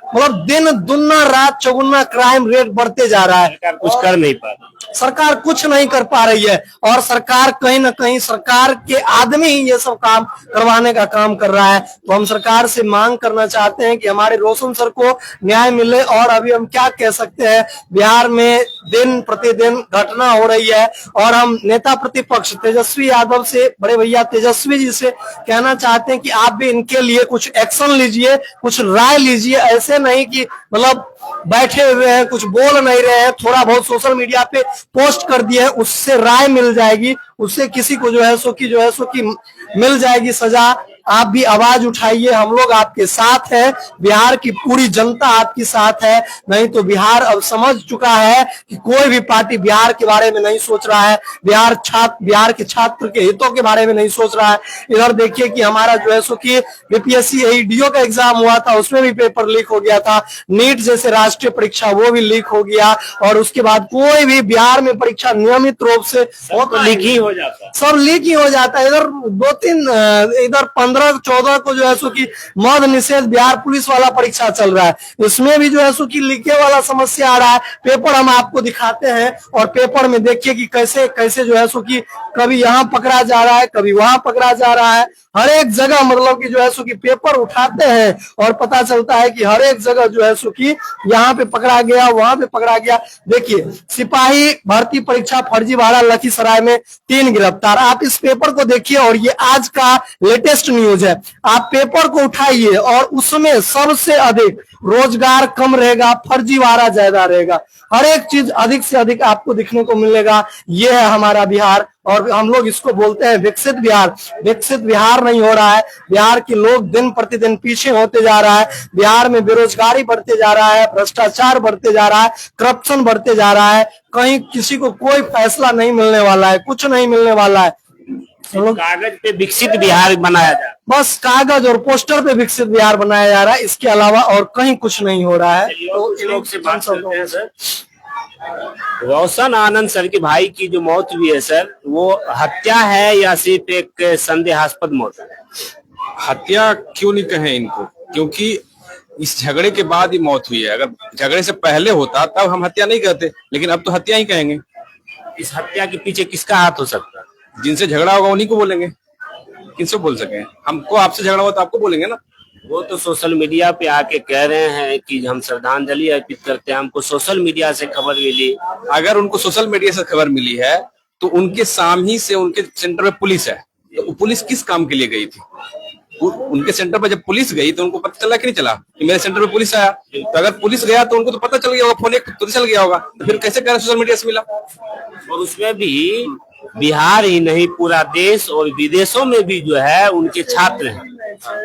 मतलब दिन दुगना रात चौगुना क्राइम रेट बढ़ते जा रहा है। सरकार कुछ कर नहीं पा रही। सरकार कुछ नहीं कर पा रही है, और सरकार कहीं ना कहीं सरकार के आदमी ही ये सब काम करवाने का काम कर रहा है। तो हम सरकार से मांग करना चाहते हैं कि हमारे रोशन सर को न्याय मिले। और अभी हम क्या कह सकते हैं, बिहार में दिन प्रतिदिन घटना हो रही है, और हम नेता प्रतिपक्ष तेजस्वी यादव से, बड़े भैया तेजस्वी जी से कहना चाहते हैं कि आप भी इनके लिए कुछ एक्शन लीजिए, कुछ राय लीजिए। ऐसे नहीं कि मतलब बैठे हुए हैं, कुछ बोल नहीं रहे हैं, थोड़ा बहुत सोशल मीडिया पे पोस्ट कर दिए, उससे राय मिल जाएगी, उससे किसी को जो है सो की मिल जाएगी सजा। आप भी आवाज उठाइए, हम लोग आपके साथ हैं, बिहार की पूरी जनता आपके साथ है। नहीं तो बिहार अब समझ चुका है कि कोई भी पार्टी बिहार के बारे में नहीं सोच रहा है, बिहार के छात्र के हितों के बारे में नहीं सोच रहा है। इधर देखिए कि हमारा जो है सो कि बीपीएससी डीओ का एग्जाम हुआ था, उसमें भी पेपर लीक हो गया था, नीट जैसे राष्ट्रीय परीक्षा वो भी लीक हो गया, और उसके बाद कोई भी बिहार में परीक्षा नियमित रूप से लीक ही हो जाता है, सब लीक ही हो जाता है। इधर 15-14 को जो है सो कि मद निषेध बिहार पुलिस वाला परीक्षा चल रहा है, इसमें भी जो है सो कि लीके वाला समस्या आ रहा है। पेपर हम आपको दिखाते हैं, और पेपर में देखिए कि कैसे कैसे जो है सो कि कभी यहाँ पकड़ा जा रहा है, कभी वहां पकड़ा जा रहा है। हर एक जगह मतलब कि जो है सो कि पेपर उठाते हैं और पता चलता है कि हर एक जगह जो है सो कि यहाँ पे पकड़ा गया, वहां पे पकड़ा गया। देखिए, सिपाही भर्ती परीक्षा फर्जीवाड़ा लखीसराय में 3 गिरफ्तार। आप इस पेपर को देखिए, और ये आज का लेटेस्ट न्यूज है। आप पेपर को उठाइए, और उसमें सबसे अधिक रोजगार कम रहेगा, फर्जीवाड़ा ज्यादा रहेगा, हर एक चीज अधिक से अधिक आपको दिखने को मिलेगा। ये है हमारा बिहार, और हम लोग इसको बोलते हैं विकसित बिहार। विकसित बिहार नहीं हो रहा है, बिहार के लोग दिन प्रतिदिन पीछे होते जा रहा है। बिहार में बेरोजगारी बढ़ते जा रहा है, भ्रष्टाचार बढ़ते जा रहा है, करप्शन बढ़ते जा रहा है। कहीं किसी को कोई फैसला नहीं मिलने वाला है, कुछ नहीं मिलने वाला है। कागज पे विकसित बिहार बनाया जा रहा है, बस कागज और पोस्टर पे विकसित बिहार बनाया जा रहा है, इसके अलावा और कहीं कुछ नहीं हो रहा है। तो लोग से बात करते हैं सर। रोशन आनंद सर के भाई की जो मौत हुई है सर, वो हत्या है या सिर्फ एक संदेहास्पद मौत है? हत्या क्यों नहीं कहें इनको, क्योंकि इस झगड़े के बाद ही मौत हुई है। अगर झगड़े से पहले होता तब हम हत्या नहीं कहते, लेकिन अब तो हत्या ही कहेंगे। इस हत्या के पीछे किसका हाथ हो सकता है? जिनसे झगड़ा होगा उन्हीं को बोलेंगे, किससे बोल सके? हमको आपसे झगड़ा हुआ तो आपको बोलेंगे ना। वो तो सोशल मीडिया पे आके कह रहे हैं कि हम श्रद्धांजलि अर्पित करते हैं, हमको सोशल मीडिया से खबर मिली। अगर उनको सोशल मीडिया से खबर मिली है तो उनके सामने से उनके सेंटर में पुलिस है, तो पुलिस किस काम के लिए गई थी? उनके सेंटर पर जब पुलिस गई तो उनको पता चला कि नहीं चला कि मेरे सेंटर में पुलिस आया? तो अगर पुलिस गया तो उनको तो पता चल गया होगा, फोन एक तो चल गया होगा, तो फिर कैसे कह रहे सोशल मीडिया से मिला? और उसमें भी बिहार ही नहीं, पूरा देश और विदेशों में भी जो है उनके छात्र हैं,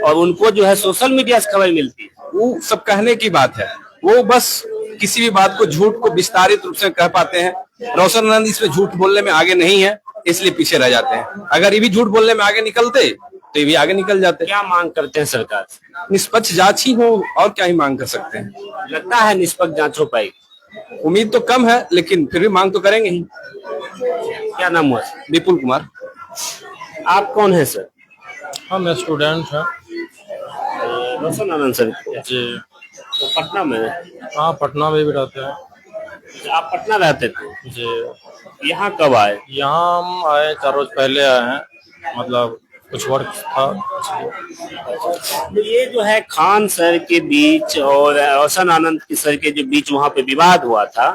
और उनको जो है सोशल मीडिया से खबर मिलती है। वो सब कहने की बात है, वो बस किसी भी बात को, झूठ को विस्तारित रूप से कह पाते हैं। रोशन आनंद इसमें झूठ बोलने में आगे नहीं है, इसलिए पीछे रह जाते हैं। अगर ये भी झूठ बोलने में आगे निकलते तो ये भी आगे निकल जाते। क्या मांग करते हैं सरकार से? निष्पक्ष जांच ही हो, और क्या ही मांग कर सकते हैं। लगता है निष्पक्ष जांच हो पाएगी? उम्मीद तो कम है, लेकिन फिर भी मांग तो करेंगे ही। क्या नाम हुआ? विपुल कुमार। आप कौन है सर? हम स्टूडेंट हैं रोशन आनंद सर जी। तो पटना में? हाँ, पटना में भी रहते हैं आप पटना रहते थे जी। यहाँ कब आए? यहाँ हम आए 4 रोज पहले आए हैं, मतलब कुछ वर्क था। तो ये जो है खान सर के बीच और रोशन आनंद सर के जो बीच वहाँ पे विवाद हुआ था,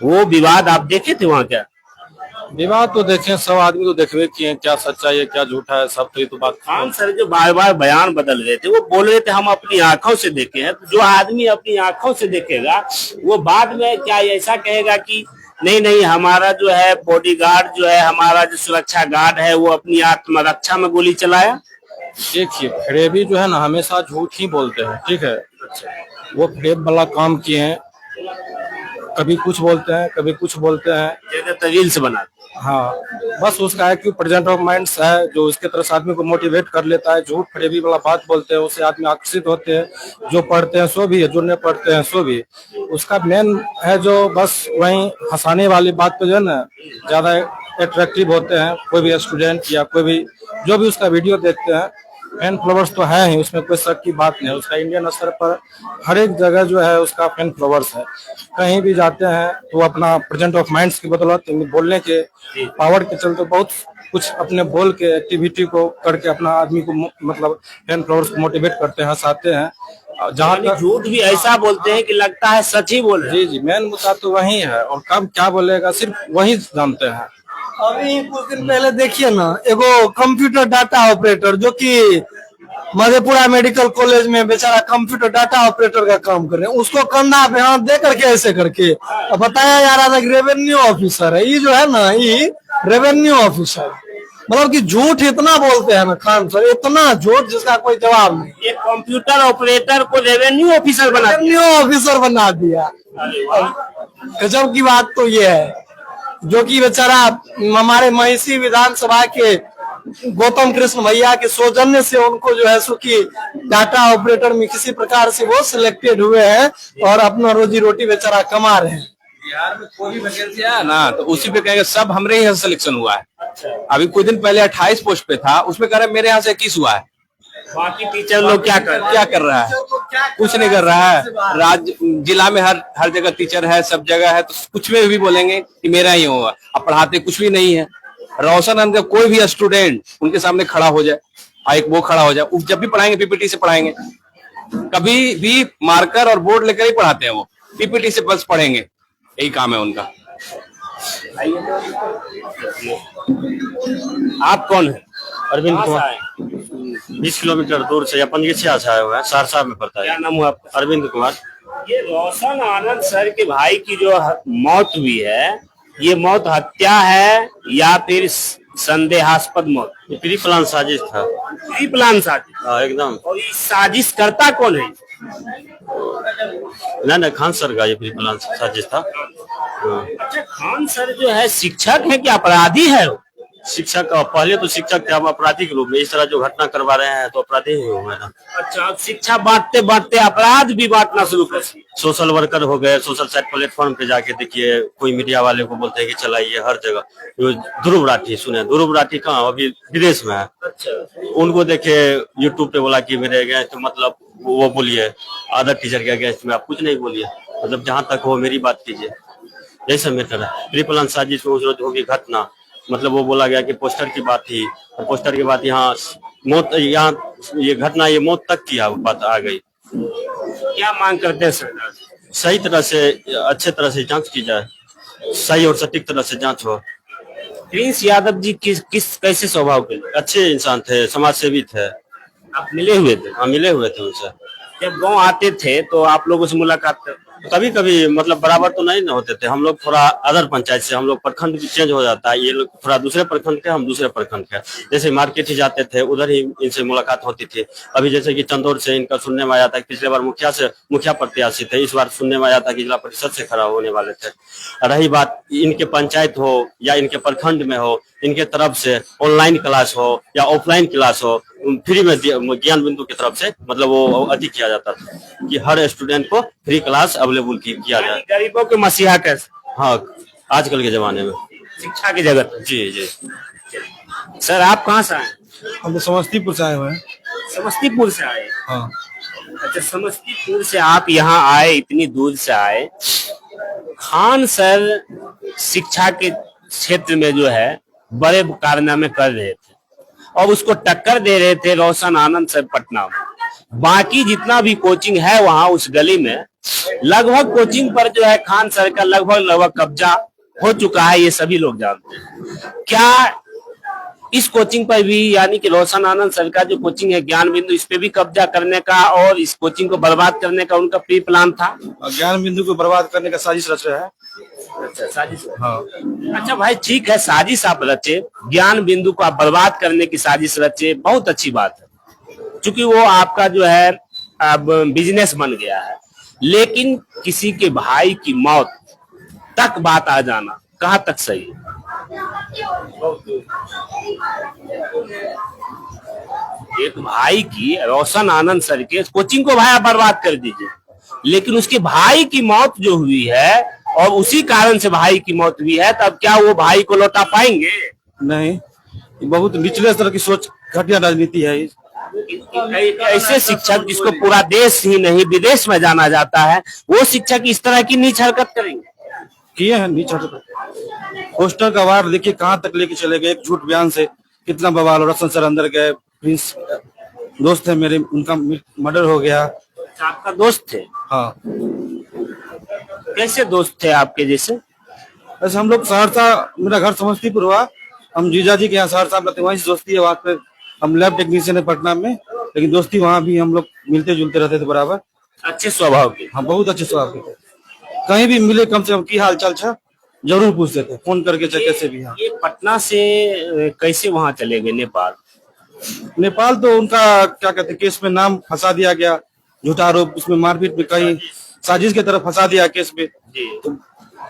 वो विवाद आप देखे थे वहाँ? क्या विवाद तो देखे, सब आदमी तो देखबे किए, क्या सच्चाई है क्या झूठा है, सब तो ये तो बात। खान सर जो बार बार बयान बदल रहे थे, वो बोल रहे थे हम अपनी आंखों से देखे हैं। तो जो आदमी अपनी आंखों से देखेगा वो बाद में क्या ऐसा कहेगा कि नहीं नहीं, हमारा जो है बॉडीगार्ड जो है, हमारा जो सुरक्षा गार्ड है, वो अपनी आत्मरक्षा में गोली चलाया? देखिए, फरेबी जो है ना हमेशा झूठ ही बोलते हैं, ठीक है। वो फरेब वाला काम किए हैं, कभी कुछ बोलते हैं, कभी कुछ बोलते हैं। ज्यादातर रील्स बनाते हाँ, बस उसका है कि प्रेजेंट ऑफ माइंड्स है जो इसके तरफ से आदमी को मोटिवेट कर लेता है। झूठ फरेबी वाला बात बोलते हैं, उससे आदमी आकर्षित होते हैं। जो पढ़ते हैं सो भी है, जो नहीं पढ़ते हैं सो भी। उसका मेन है जो बस वही हंसाने वाली बात पे जो है ना ज्यादा अट्रैक्टिव होते हैं। कोई भी स्टूडेंट या कोई भी जो भी उसका वीडियो देखते हैं, फैन फॉलोवर्स तो है ही, उसमें कोई शक की बात नहीं है। उसका इंडियन स्तर पर हर एक जगह जो है उसका फैन फॉलोवर्स है। कहीं भी जाते हैं तो वो अपना प्रेजेंट ऑफ माइंड्स की बदौलत, बोलने के पावर के चलते बहुत कुछ अपने बोल के एक्टिविटी को करके अपना आदमी को मतलब फैन फॉलोवर्स को मोटिवेट करते हैं, हंसाते हैं। जहाँ हैं। तक झूठ भी ऐसा बोलते हैं कि लगता है सच ही बोल रहे हैं। जी मेन मुद्दा तो वही है, और कब क्या बोलेगा सिर्फ वही जानते हैं। अभी कुछ दिन पहले देखिए ना, एगो कंप्यूटर डाटा ऑपरेटर जो कि मधेपुरा मेडिकल कॉलेज में बेचारा कंप्यूटर डाटा ऑपरेटर का काम कर रहे हैं, उसको कंधा पे हाथ दे करके ऐसे करके अब बताया जा रहा था कि रेवेन्यू ऑफिसर है। ये जो है ना, ये रेवेन्यू ऑफिसर, मतलब कि झूठ इतना बोलते हैं ना खान सर, इतना झूठ जिसका कोई जवाब नहीं। ये कंप्यूटर ऑपरेटर को रेवेन्यू ऑफिसर बना दिया। रेवेन्यू ऑफिसर बना दिया। गजब की बात तो ये है, जो कि बेचारा हमारे महिषी विधानसभा के गौतम कृष्ण भैया के सौजन्य से उनको जो है सो कि डाटा ऑपरेटर में किसी प्रकार से वो सिलेक्टेड हुए हैं और अपना रोजी रोटी बेचारा कमा रहे हैं। बिहार में कोई भी वैकेंसी है ना तो उसी पे कहेंगे सब हमरे यहाँ सिलेक्शन हुआ है। अभी कुछ दिन पहले 28 पोस्ट पे था, उसमें कह रहे मेरे यहाँ से 21 हुआ है। बाकी टीचर लोग क्या कर रहा है? कुछ नहीं कर रहा है। राज्य जिला में हर जगह टीचर है, सब जगह है, तो कुछ में भी बोलेंगे कि मेरा ही होगा। अब पढ़ाते कुछ भी नहीं है। रोशनानंद का कोई भी स्टूडेंट उनके सामने खड़ा हो जाए, एक वो खड़ा हो जाए, जब भी पढ़ाएंगे पीपीटी से पढ़ाएंगे। कभी भी मार्कर और बोर्ड लेकर ही पढ़ाते हैं, वो पीपीटी से बस पढ़ेंगे, यही काम है उनका। आप कौन है? अरविंद कहाँ से कुमार, आए? 20 किलोमीटर दूर से या पंजगछिया से आया हुआ है, सहरसा में पड़ता क्या है। नाम हुआ आपका? अरविंद कुमार। ये रोशन आनंद सर के भाई की जो मौत हुई है, ये मौत हत्या है या फिर संदेहास्पद मौत? ये प्री प्लान साजिश था। प्री प्लान साजिश। हाँ, एकदम। और ये साजिश करता कौन है? नहीं खान सर का ये प्री प्लान साजिश था। हाँ। अच्छा, खान सर जो है शिक्षक है कि अपराधी है वो? शिक्षक, पहले तो शिक्षक थे, अब अपराधी के रूप में इस तरह जो घटना करवा रहे हैं तो अपराधी ही हुए ना। अच्छा, अब शिक्षा बांटते बांटते अपराध भी बांटना शुरू कर दिए। सोशल वर्कर हो गए, सोशल साइट प्लेटफॉर्म पे जाके देखिए, कोई मीडिया वाले को बोलते हैं कि चलाइए हर जगह। ध्रुव राठी सुने, ध्रुव राठी कहाँ अभी विदेश में है। अच्छा, उनको देखे यूट्यूब पे बोला कि मेरे अगेंस्ट मतलब वो बोलिए, अदर टीचर के अगेंस्ट में आप कुछ नहीं बोलिए, मतलब जहां तक हो मेरी बात कीजिए। यही सब मैटर है। प्री प्लान साजिश में उस रोज होगी घटना, मतलब वो बोला गया कि पोस्टर की बात थी, और पोस्टर की बात यहाँ मौत, यहाँ ये घटना ये मौत तक की बात आ गई। क्या मांग करते हैं सरकार? सही तरह से, अच्छे तरह से जांच की जाए, सही और सटीक तरह से जांच हो। प्रिंस यादव जी किस कैसे स्वभाव के? अच्छे इंसान थे, समाज सेवी थे। आप मिले हुए थे? हाँ, मिले हुए थे उनसे। जब गांव आते थे तो आप लोगों से मुलाकात करते? कभी कभी मतलब बराबर तो नहीं ना होते थे। हम लोग थोड़ा अदर पंचायत से, हम लोग प्रखंड भी चेंज हो जाता है, ये लोग थोड़ा दूसरे प्रखंड के, हम दूसरे प्रखंड के। जैसे मार्केट ही जाते थे, उधर ही इनसे मुलाकात होती थी। अभी जैसे कि चंदौर से इनका सुनने में आया था, पिछले बार मुखिया प्रत्याशी थे, इस बार सुनने में आया था कि जिला परिषद से खड़ा होने वाले थे। रही बात इनके पंचायत हो या इनके प्रखंड में हो, इनके तरफ से ऑनलाइन क्लास हो या ऑफलाइन क्लास हो, फ्री में ज्ञान बिंदु की तरफ से मतलब वो अधिक किया जाता था कि हर स्टूडेंट को फ्री क्लास अवेलेबल किया जाए। गरीबों के मसीहा कैसे? हाँ, आजकल के जमाने में शिक्षा की जगत में। जी जी। सर, आप कहाँ से आए? हम तो समस्तीपुर से आए हुए हैं। समस्तीपुर से आए? हाँ। अच्छा, समस्तीपुर से आप यहाँ आए, इतनी दूर से आए। खान सर शिक्षा के क्षेत्र में जो है बड़े कारनामे कर रहे थे और उसको टक्कर दे रहे थे रोशन आनंद सर पटना में। बाकी जितना भी कोचिंग है वहां उस गली में, लगभग कोचिंग पर जो है खान सर का लगभग कब्जा हो चुका है, ये सभी लोग जानते हैं। क्या इस कोचिंग पर भी, यानी कि रोशन आनंद सर का जो कोचिंग है ज्ञान बिंदु, इस पे भी कब्जा करने का और इस कोचिंग को बर्बाद करने का उनका प्री प्लान था? ज्ञान बिंदु को बर्बाद करने का साजिश रच रहा है। अच्छा, साजिश। हाँ। अच्छा भाई, ठीक है, साजिश आप रचे, ज्ञान बिंदु को आप बर्बाद करने की साजिश रचे, बहुत अच्छी बात है, क्योंकि वो आपका जो है अब बिजनेस बन गया है। लेकिन किसी के भाई की मौत तक बात आ जाना कहाँ तक सही है? एक भाई की, रोशन आनंद सर के कोचिंग को भाई आप बर्बाद कर दीजिए, लेकिन उसके भाई की मौत जो हुई है और उसी कारण से भाई की मौत हुई है, तब क्या वो भाई को लौटा पाएंगे? नहीं, ये बहुत निचले स्तर की सोच, घटिया राजनीति है। ऐसे शिक्षक जिसको पूरा देश ही नहीं विदेश में जाना जाता है, वो शिक्षक इस तरह की नीच हरकत करेंगे? किए हैं नीच हरकत। पोस्टर का वार देखिए कहाँ तक लेके चले गए, एक झूठ बयान से कितना बवाल। रोशन सर अंदर गए, प्रिंस दोस्त है मेरे, उनका मर्डर हो गया। आपका दोस्त थे? हाँ। कैसे दोस्त थे आपके जैसे? ऐसे हम लोग सहरसा, मेरा घर समस्तीपुर हुआ, हम जीजा जी के यहाँ सहरसा में वहीं से दोस्ती है। वहाँ पे हम लैब टेक्नीशियन है पटना में, लेकिन दोस्ती वहाँ भी हम लोग मिलते जुलते रहते थे बराबर। अच्छे स्वभाव के? हाँ, बहुत अच्छे स्वभाव के थे। कहीं भी मिले कम से कम की हाल चाल था जरूर पूछते थे, फोन करके चाहे कैसे भी। हाँ, ये पटना से कैसे वहाँ चले गए नेपाल? नेपाल तो उनका क्या कहते केस में नाम फंसा दिया गया, झूठा आरोप, उसमें मारपीट में कहीं साजिश की तरफ फंसा दिया केस में। तो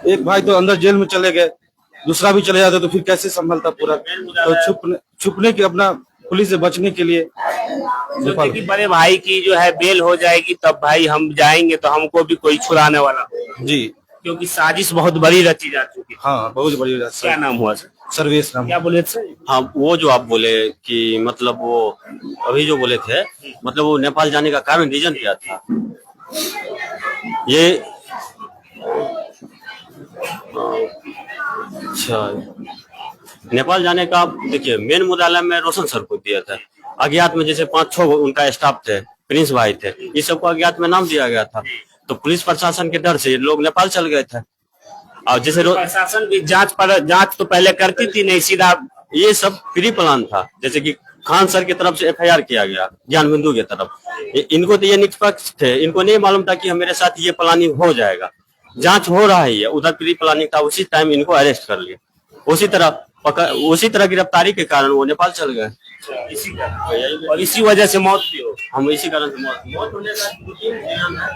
एक भाई तो अंदर जेल में चले गए, दूसरा भी चले जाता तो फिर कैसे संभलता पूरा। तो छुपने के अपना पुलिस से बचने के लिए नेपाल। कि बड़े भाई की जो है बेल हो जाएगी तब भाई हम जाएंगे तो हमको भी कोई छुड़ाने वाला जी, क्योंकि साजिश बहुत बड़ी रची जा चुकी है। हाँ, बहुत बड़ी। क्या नाम हुआ सर? सर्वेश नाम। क्या बोले सर? हाँ, वो जो आप बोले कि मतलब वो अभी जो बोले थे, मतलब वो नेपाल जाने का कारण, रीजन क्या था? ये अच्छा, नेपाल जाने का देखिए मेन मुद्दा में रोशन सर को दिया था। अज्ञात में जैसे 5-6 उनका स्टाफ थे, प्रिंस भाई थे, ये सबको अज्ञात में नाम दिया गया था। तो पुलिस प्रशासन के डर से लोग नेपाल चल गए थे। और जैसे प्रशासन भी जांच तो पहले करती थी नहीं, सीधा ये सब प्री प्लान था। जैसे कि खान सर की तरफ से FIR किया गया ज्ञान बिंदु की तरफ। इनको तो ये निष्पक्ष थे, इनको नहीं मालूम था कि मेरे साथ ये प्लानिंग हो जाएगा। जांच हो रहा है, उधर प्री प्लानिंग था, उसी टाइम इनको अरेस्ट कर लिया। उसी तरह गिरफ्तारी के कारण वो नेपाल चल गए। और इसी वजह से मौत भी हो। हम इसी कारण से मौत होने का 2-3 रीजन है।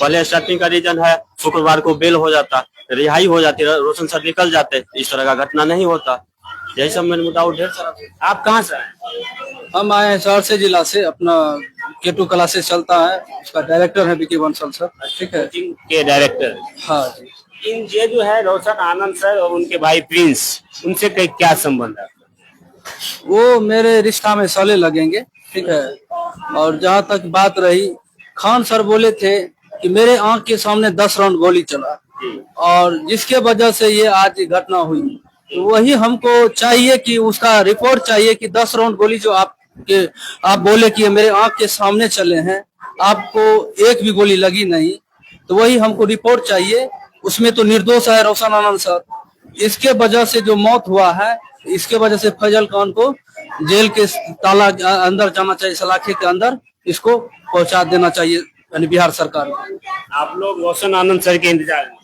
पहले स्टार्टिंग का रीजन है, शुक्रवार को बेल हो जाता, रिहाई हो जाती, रोशन सर निकल जाते, इस तरह का घटना नहीं होता। यही सब मैंने मुद्दा ढेर सारा। आप कहाँ से आए? हम आए हैं सहरसा जिला से, अपना K2 क्लासेस चलता है, उसका डायरेक्टर है विकी बंसल सर। ठीक है, के डायरेक्टर। हाँ जी। इन ये जो है रोशन आनंद सर और उनके भाई प्रिंस, उनसे क्या संबंध है? वो मेरे रिश्ता में साले लगेंगे। ठीक है, और जहाँ तक बात रही, खान सर बोले थे कि मेरे आंख के सामने 10 राउंड गोली चला, और जिसके वजह से ये आज घटना हुई। तो वही हमको चाहिए कि उसका रिपोर्ट चाहिए कि 10 राउंड गोली जो आप बोले कि मेरे आंख के सामने चले हैं, आपको एक भी गोली लगी नहीं, तो वही हमको रिपोर्ट चाहिए। उसमें तो निर्दोष है रोशन आनंद सर। इसके वजह से जो मौत हुआ है, इसके वजह से फैजल खान को जेल के ताला अंदर जाना चाहिए, सलाखे के अंदर इसको पहुंचा देना चाहिए, यानी बिहार सरकार को। आप लोग रोशन आनंद सर के इंतजार में?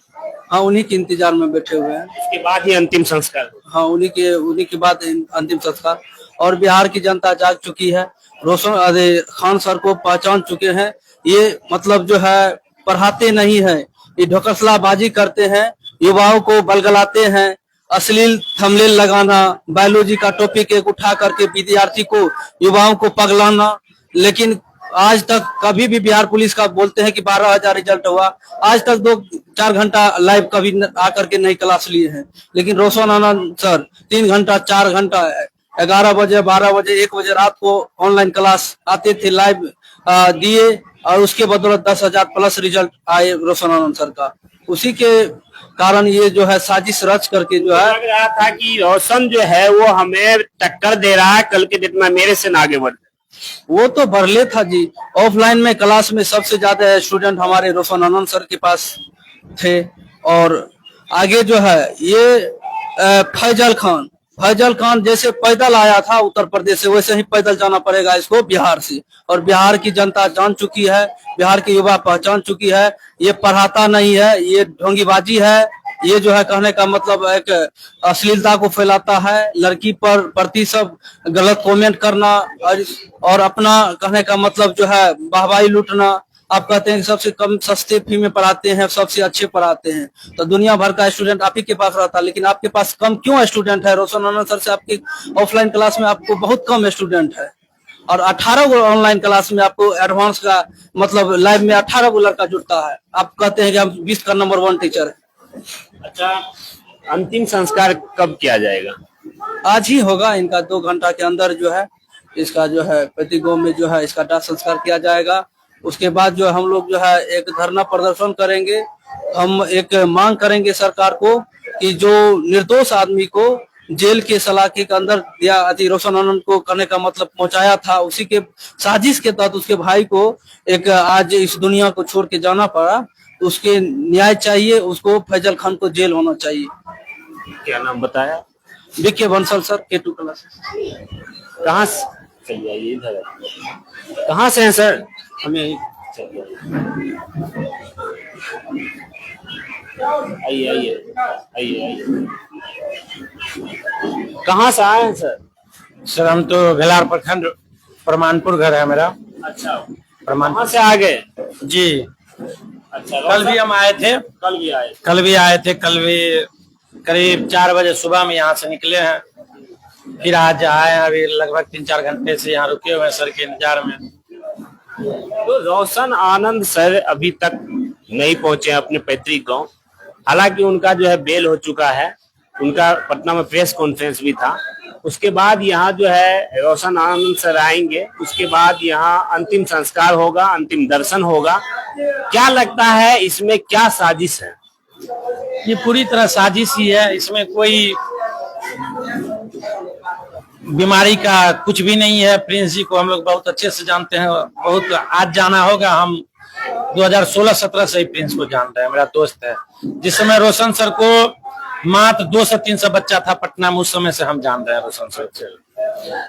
हाँ, उन्हीं के इंतजार में बैठे हुए हैं। उसके बाद ही अंतिम संस्कार? हाँ, उन्हीं के बाद अंतिम संस्कार। और बिहार की जनता जाग चुकी है, रोशन खान सर को पहचान चुके हैं। ये मतलब जो है पढ़ाते नहीं है, ये ढोकसलाबाजी करते हैं, युवाओं को बलगलाते हैं, अश्लील थंबनेल लगाना, बायोलॉजी का टॉपिक एक उठा करके विद्यार्थी को, युवाओं को पगलाना। लेकिन आज तक कभी भी बिहार पुलिस का बोलते हैं कि 12,000 रिजल्ट हुआ, आज तक 2-4 घंटा लाइव कभी आकर के नहीं क्लास लिए हैं। लेकिन रोशन आनंद सर 3 घंटा 4 घंटा 11 बजे 12 बजे 1 बजे रात को ऑनलाइन क्लास आते थे, लाइव दिए, और उसके बदौलत 10,000 प्लस रिजल्ट आए रोशन आनंद सर का। उसी के कारण ये जो है साजिश रच करके जो है, लग रहा था कि रोशन जो है वो हमें टक्कर दे रहा है, कल के दिन में मेरे से आगे बढ़। वो तो भरले था जी। ऑफलाइन में क्लास में सबसे ज्यादा स्टूडेंट हमारे रोशन आनंद सर के पास थे। और आगे जो है ये फैजल खान जैसे पैदल आया था उत्तर प्रदेश से, वैसे ही पैदल जाना पड़ेगा इसको बिहार से। और बिहार की जनता जान चुकी है, बिहार के युवा पहचान चुकी है, ये पढ़ाता नहीं है, ये ढोंगीबाजी है। ये जो है कहने का मतलब एक अश्लीलता को फैलाता है, लड़की पर प्रति सब गलत कमेंट करना, और अपना कहने का मतलब जो है वाहवाही लूटना, आप कहते हैं कि सबसे कम सस्ते फी में पढ़ाते हैं, सबसे अच्छे पढ़ाते हैं, तो दुनिया भर का स्टूडेंट आप ही के पास रहता है, लेकिन आपके पास कम क्यों स्टूडेंट है? रोशन आनंद सर से आपकी ऑफलाइन क्लास में आपको बहुत कम स्टूडेंट है, और 18 गो ऑनलाइन क्लास में आपको एडवांस का मतलब लाइव में 18 गो लड़का जुड़ता है। आप कहते हैं कि हम 20 का नंबर 1 टीचर है। अच्छा, अंतिम संस्कार कब किया जाएगा? आज ही होगा, इनका 2 घंटा के अंदर जो है इसका जो है प्रति गाँव में जो है इसका दाह संस्कार किया जाएगा। उसके बाद जो हम लोग जो है एक धरना प्रदर्शन करेंगे। हम एक मांग करेंगे सरकार को कि जो निर्दोष आदमी को जेल के सलाखे के अंदर दिया अति रोशन आनंद को करने का मतलब पहुंचाया था, उसी के साजिश के तहत उसके भाई को एक आज इस दुनिया को छोड़ के जाना पड़ा, तो उसके न्याय चाहिए, उसको फैजल खान को जेल होना चाहिए। क्या नाम बताया? विके बंसल सर, K2 क्लास। कहाँ से? चलिए आइए इधर। कहाँ से हैं सर? हमें आइए आइए आइए आइए। कहाँ से आए हैं सर? सर हम तो भेलार प्रखंड प्रमाणपुर घर है मेरा। अच्छा, प्रमाण कहाँ से आ गए? जी, अच्छा, कल भी हम आए थे। कल भी आए? कल भी आए थे। कल भी करीब 4 बजे सुबह में यहाँ से निकले हैं, फिर आज आए हैं। अभी लगभग 3-4 घंटे से यहाँ रुके हुए हैं सर के इंतजार में। तो रोशन आनंद सर अभी तक नहीं पहुंचे अपने पैतृक गांव। हालांकि उनका जो है बेल हो चुका है, उनका पटना में प्रेस कॉन्फ्रेंस भी था। उसके बाद यहाँ जो है रोशन आनंद सर आएंगे, उसके बाद यहाँ अंतिम संस्कार होगा, अंतिम दर्शन होगा। क्या लगता है इसमें क्या साजिश है? ये पूरी तरह साजिश ही है, इसमें कोई बीमारी का कुछ भी नहीं है। प्रिंस जी को हम लोग बहुत अच्छे से जानते हैं, बहुत आज जाना होगा। हम 2016-17 से ही प्रिंस को जान रहे हैं, मेरा दोस्त है। जिस समय रोशन सर को मात्र 200-300 बच्चा था पटना में, उस समय से हम जान रहे हैं रोशन सर को।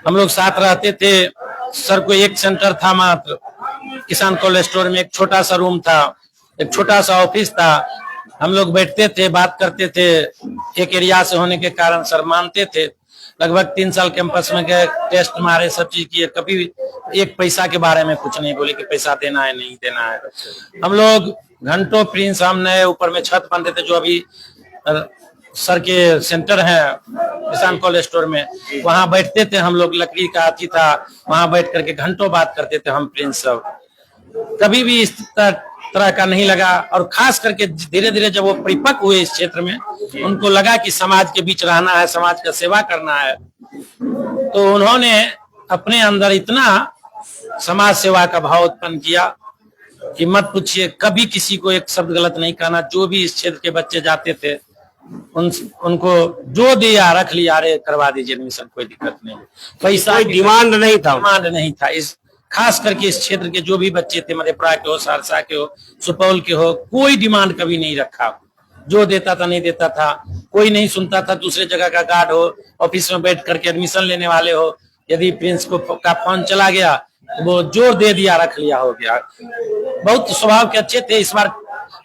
हम लोग साथ रहते थे। सर को एक सेंटर था मात्र किसान कोल्ड स्टोर में, एक छोटा सा रूम था, एक छोटा सा ऑफिस था। हम लोग बैठते थे, बात करते थे। एक एरिया से होने के कारण सर मानते थे। लगभग 3 साल कैंपस में गए, टेस्ट मारे, सब चीज किए, कभी एक पैसा के बारे में कुछ नहीं बोले कि पैसा देना है नहीं देना है। हम लोग घंटों प्रिंस, हम नए ऊपर में छत बनते थे जो अभी सर के सेंटर है किसान कोल्ड स्टोर में, वहां बैठते थे हम लोग। लकड़ी का अथी था, वहां बैठ करके घंटों बात करते थे हम प्रिंस सब। कभी भी इस तरह का नहीं लगा। और खास करके धीरे धीरे जब वो परिपक्व हुए इस क्षेत्र में, उनको लगा कि समाज के बीच रहना है, समाज का सेवा करना है, तो उन्होंने अपने अंदर इतना समाज सेवा का भाव उत्पन्न किया कि मत पूछिए। कभी किसी को एक शब्द गलत नहीं कहना। जो भी इस क्षेत्र के बच्चे जाते थे उनको जो दिया रख लिया, अरे करवा दीजिए एडमिशन, कोई दिक्कत नहीं। पैसा कोई डिमांड नहीं था, डिमांड नहीं था। इस खास करके इस क्षेत्र के जो भी बच्चे थे, मधेपुरा के हो, सहरसा के हो, सुपौल के हो, कोई डिमांड कभी नहीं रखा। जो देता था नहीं देता था, कोई नहीं सुनता था। दूसरे जगह का गार्ड हो, ऑफिस में बैठ करके एडमिशन लेने वाले हो, यदि प्रिंस को का फोन चला गया तो वो जोर दे दिया, रख लिया, हो गया। बहुत स्वभाव के अच्छे थे। इस बार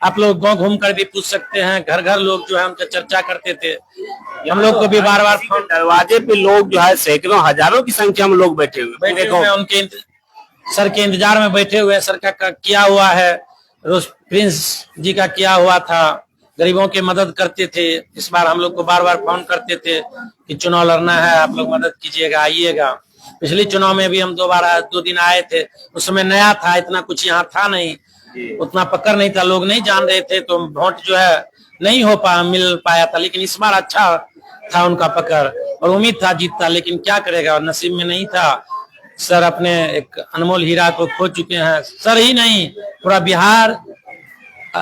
आप लोग गाँव घूम कर भी पूछ सकते हैं, घर घर लोग जो है उनका चर्चा करते थे। हम लोग को भी बार बार दरवाजे पे लोग जो है सैकड़ों हजारों की संख्या में लोग बैठे हुए उनके सर के इंतजार में बैठे हुए। सर का क्या हुआ है, रोज प्रिंस जी का क्या हुआ था, गरीबों की मदद करते थे। इस बार हम लोग को बार बार फोन करते थे कि चुनाव लड़ना है, आप लोग मदद कीजिएगा, आइएगा। पिछले चुनाव में भी हम 2 दिन आए थे। उस समय नया था, इतना कुछ यहाँ था नहीं, उतना पकड़ नहीं था, लोग नहीं जान रहे थे, तो वोट जो है नहीं मिल पाया था। लेकिन इस बार अच्छा था उनका पकड़, और उम्मीद था जीतता, लेकिन क्या करेगा, और नसीब में नहीं था। सर अपने एक अनमोल हीरा को खो चुके हैं। सर ही नहीं, पूरा बिहार,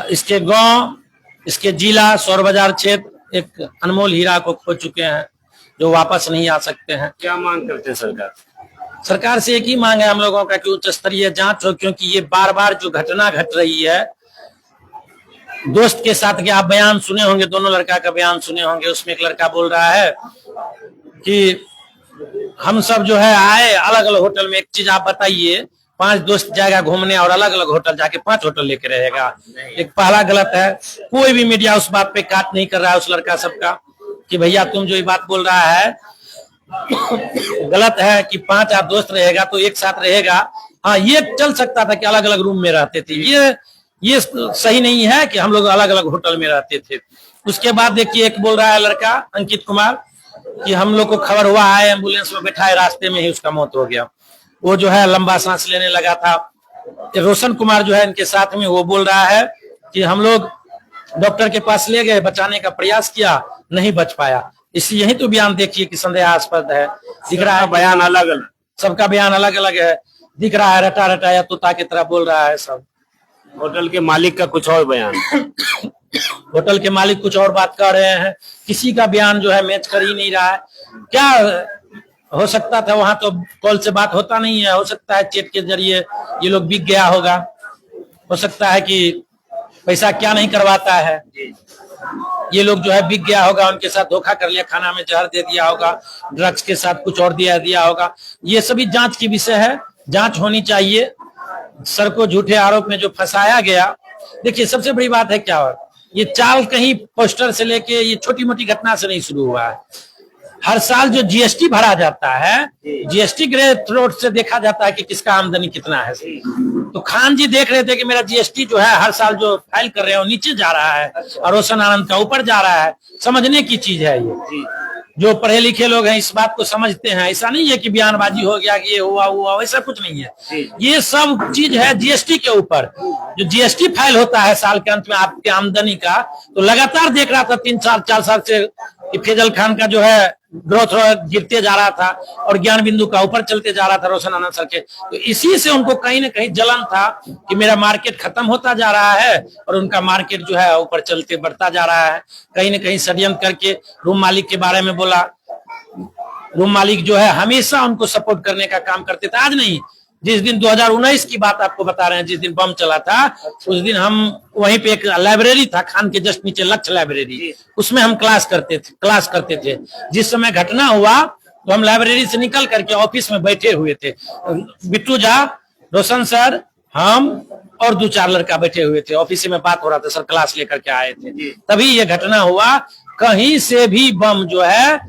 इसके गांव, इसके जिला, सौर बाजार क्षेत्र एक अनमोल हीरा को खो चुके हैं, जो वापस नहीं आ सकते हैं। क्या मांग करते हैं सरकार? सरकार से एक ही मांग है हम लोगों का कि उच्च स्तरीय जांच हो, क्योंकि ये बार बार जो घटना घट रही है। दोस्त के साथ के आप बयान सुने होंगे, दोनों लड़का का बयान सुने होंगे। उसमें एक लड़का बोल रहा है कि हम सब जो है आए अलग अलग होटल में। एक चीज आप बताइए, 5 दोस्त जाएगा घूमने और अलग अलग होटल जाके 5 होटल लेके रहेगा। एक पहला गलत है। कोई भी मीडिया उस बात पे काट नहीं कर रहा है उस लड़का सबका कि भैया तुम जो ये बात बोल रहा है गलत है कि 5 आप दोस्त रहेगा तो एक साथ रहेगा, हाँ, ये चल सकता था कि अलग अलग रूम में रहते थे, ये सही नहीं है कि हम लोग अलग अलग होटल में रहते थे। उसके बाद देखिए एक बोल रहा है लड़का अंकित कुमार कि हम लोग को खबर हुआ है एम्बुलेंस में बैठा है, रास्ते में ही उसका मौत हो गया। वो जो है लंबा सांस लेने लगा था। रोशन कुमार जो है इनके साथ में, वो बोल रहा है कि हम लोग डॉक्टर के पास ले गए, बचाने का प्रयास किया, नहीं बच पाया। इसी यही तो बयान देखिए कि संदेहास्पद है, दिख रहा है बयान अलग अलग, सबका बयान अलग अलग है, दिख रहा है रटा रटाया तोता की तरह बोल रहा है सब। होटल के मालिक का कुछ और बयान, होटल के मालिक कुछ और बात कर रहे हैं, किसी का बयान जो है मैच कर ही नहीं रहा है। क्या हो सकता था, वहां तो कॉल से बात होता नहीं है, हो सकता है चैट के जरिए ये लोग बिक गया होगा, हो सकता है कि पैसा क्या नहीं करवाता है, ये लोग जो है बिक गया होगा, उनके साथ धोखा कर लिया, खाना में जहर दे दिया होगा, ड्रग्स के साथ कुछ और दिया होगा। ये सभी जांच की विषय है, जांच होनी चाहिए। सर को झूठे आरोप में जो फंसाया गया, देखिए सबसे बड़ी बात है क्या, ये चाल कहीं पोस्टर से लेके ये छोटी मोटी घटना से नहीं शुरू हुआ है। हर साल जो जीएसटी भरा जाता है, जीएसटी ग्रे थ्रोट से देखा जाता है कि किसका आमदनी कितना है। तो खान जी देख रहे थे कि मेरा जीएसटी जो है हर साल जो फाइल कर रहे हैं वो नीचे जा रहा है और रोशन आनंद का ऊपर जा रहा है। समझने की चीज है ये, जो पढ़े लिखे लोग हैं इस बात को समझते हैं। ऐसा नहीं है कि बयानबाजी हो गया कि ये हुआ, ऐसा कुछ नहीं है। ये सब चीज है जीएसटी के ऊपर। जो जीएसटी फाइल होता है साल के अंत में आपके आमदनी का, तो लगातार देख रहा था 3 साल 4 साल से कि फैजल खान का जो है ग्रोथ गिरते जा रहा था और ज्ञान बिंदु का ऊपर चलते जा रहा था रोशन आनंद सर के। तो इसी से उनको कहीं ना कहीं जलन था कि मेरा मार्केट खत्म होता जा रहा है और उनका मार्केट जो है ऊपर चलते बढ़ता जा रहा है। कहीं ना कहीं षड्यंत्र करके रूम मालिक के बारे में बोला। रूम मालिक जो है हमेशा उनको सपोर्ट करने का काम करते थे। आज नहीं, जिस दिन 2019 की बात आपको बता रहे हैं, जिस दिन बम चला था, उस दिन हम वहीं पे एक लाइब्रेरी था खान के जस्ट नीचे, लक्ष्य लाइब्रेरी, उसमें हम क्लास करते थे। जिस समय घटना हुआ तो हम लाइब्रेरी से निकल करके ऑफिस में बैठे हुए थे। बिट्टू झा, रोशन सर, हम और 2-4 लड़का बैठे हुए थे, ऑफिस में बात हो रहा था, सर क्लास लेकर के आए थे। तभी ये घटना हुआ। कहीं से भी बम जो है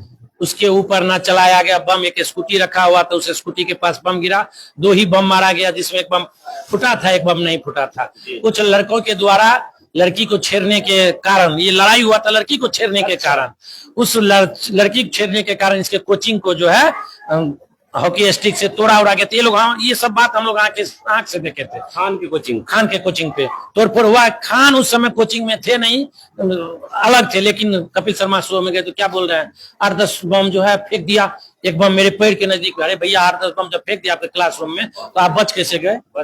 उसके ऊपर ना चलाया गया। बम, एक स्कूटी रखा हुआ था, उस स्कूटी के पास बम गिरा। 2 ही बम मारा गया, जिसमें एक बम फूटा था, एक बम नहीं फूटा था। कुछ लड़कों के द्वारा लड़की को छेड़ने के कारण ये लड़ाई हुआ था, लड़की को छेड़ने के कारण। उस लड़की को छेड़ने के कारण इसके कोचिंग को जो है हॉकी स्टिक से तोड़ा उड़ा गया। ये लोग, ये सब बात हम लोग आंख से देखे थे। खान के कोचिंग पे तोड़फोड़ हुआ। खान उस समय कोचिंग में थे नहीं, अलग थे, लेकिन कपिल शर्मा शो में गए तो क्या बोल रहे हैं, 8-10 बम जो है फेंक दिया। एक बम मेरे पैर के नजदीक। अरे भैया, 8-10 बम जब फेंक दिया आपके क्लासरूम में तो आप बच कैसे गए? और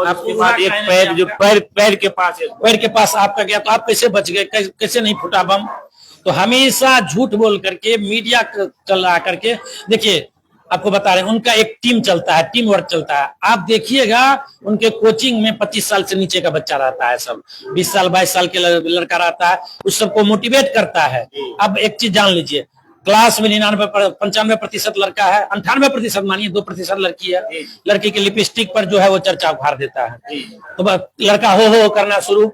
उसके बाद एक पैर जो पैर के पास आपका गया तो आप कैसे बच गए? कैसे नहीं फूटा बम? तो हमेशा झूठ बोल करके मीडिया चला करके, देखिए आपको बता रहे हैं, उनका एक टीम चलता है, टीम वर्क चलता है। आप देखिएगा उनके कोचिंग में 25 साल से नीचे का बच्चा रहता है, सब 20 साल 22 साल के लड़का रहता है, उस सबको मोटिवेट करता है। अब एक चीज जान लीजिए, क्लास में 95% लड़का है, 98% मानिए, 2% लड़की है। लड़की के लिपस्टिक पर जो है वो चर्चा उखाड़ देता है, तो लड़का हो करना शुरू।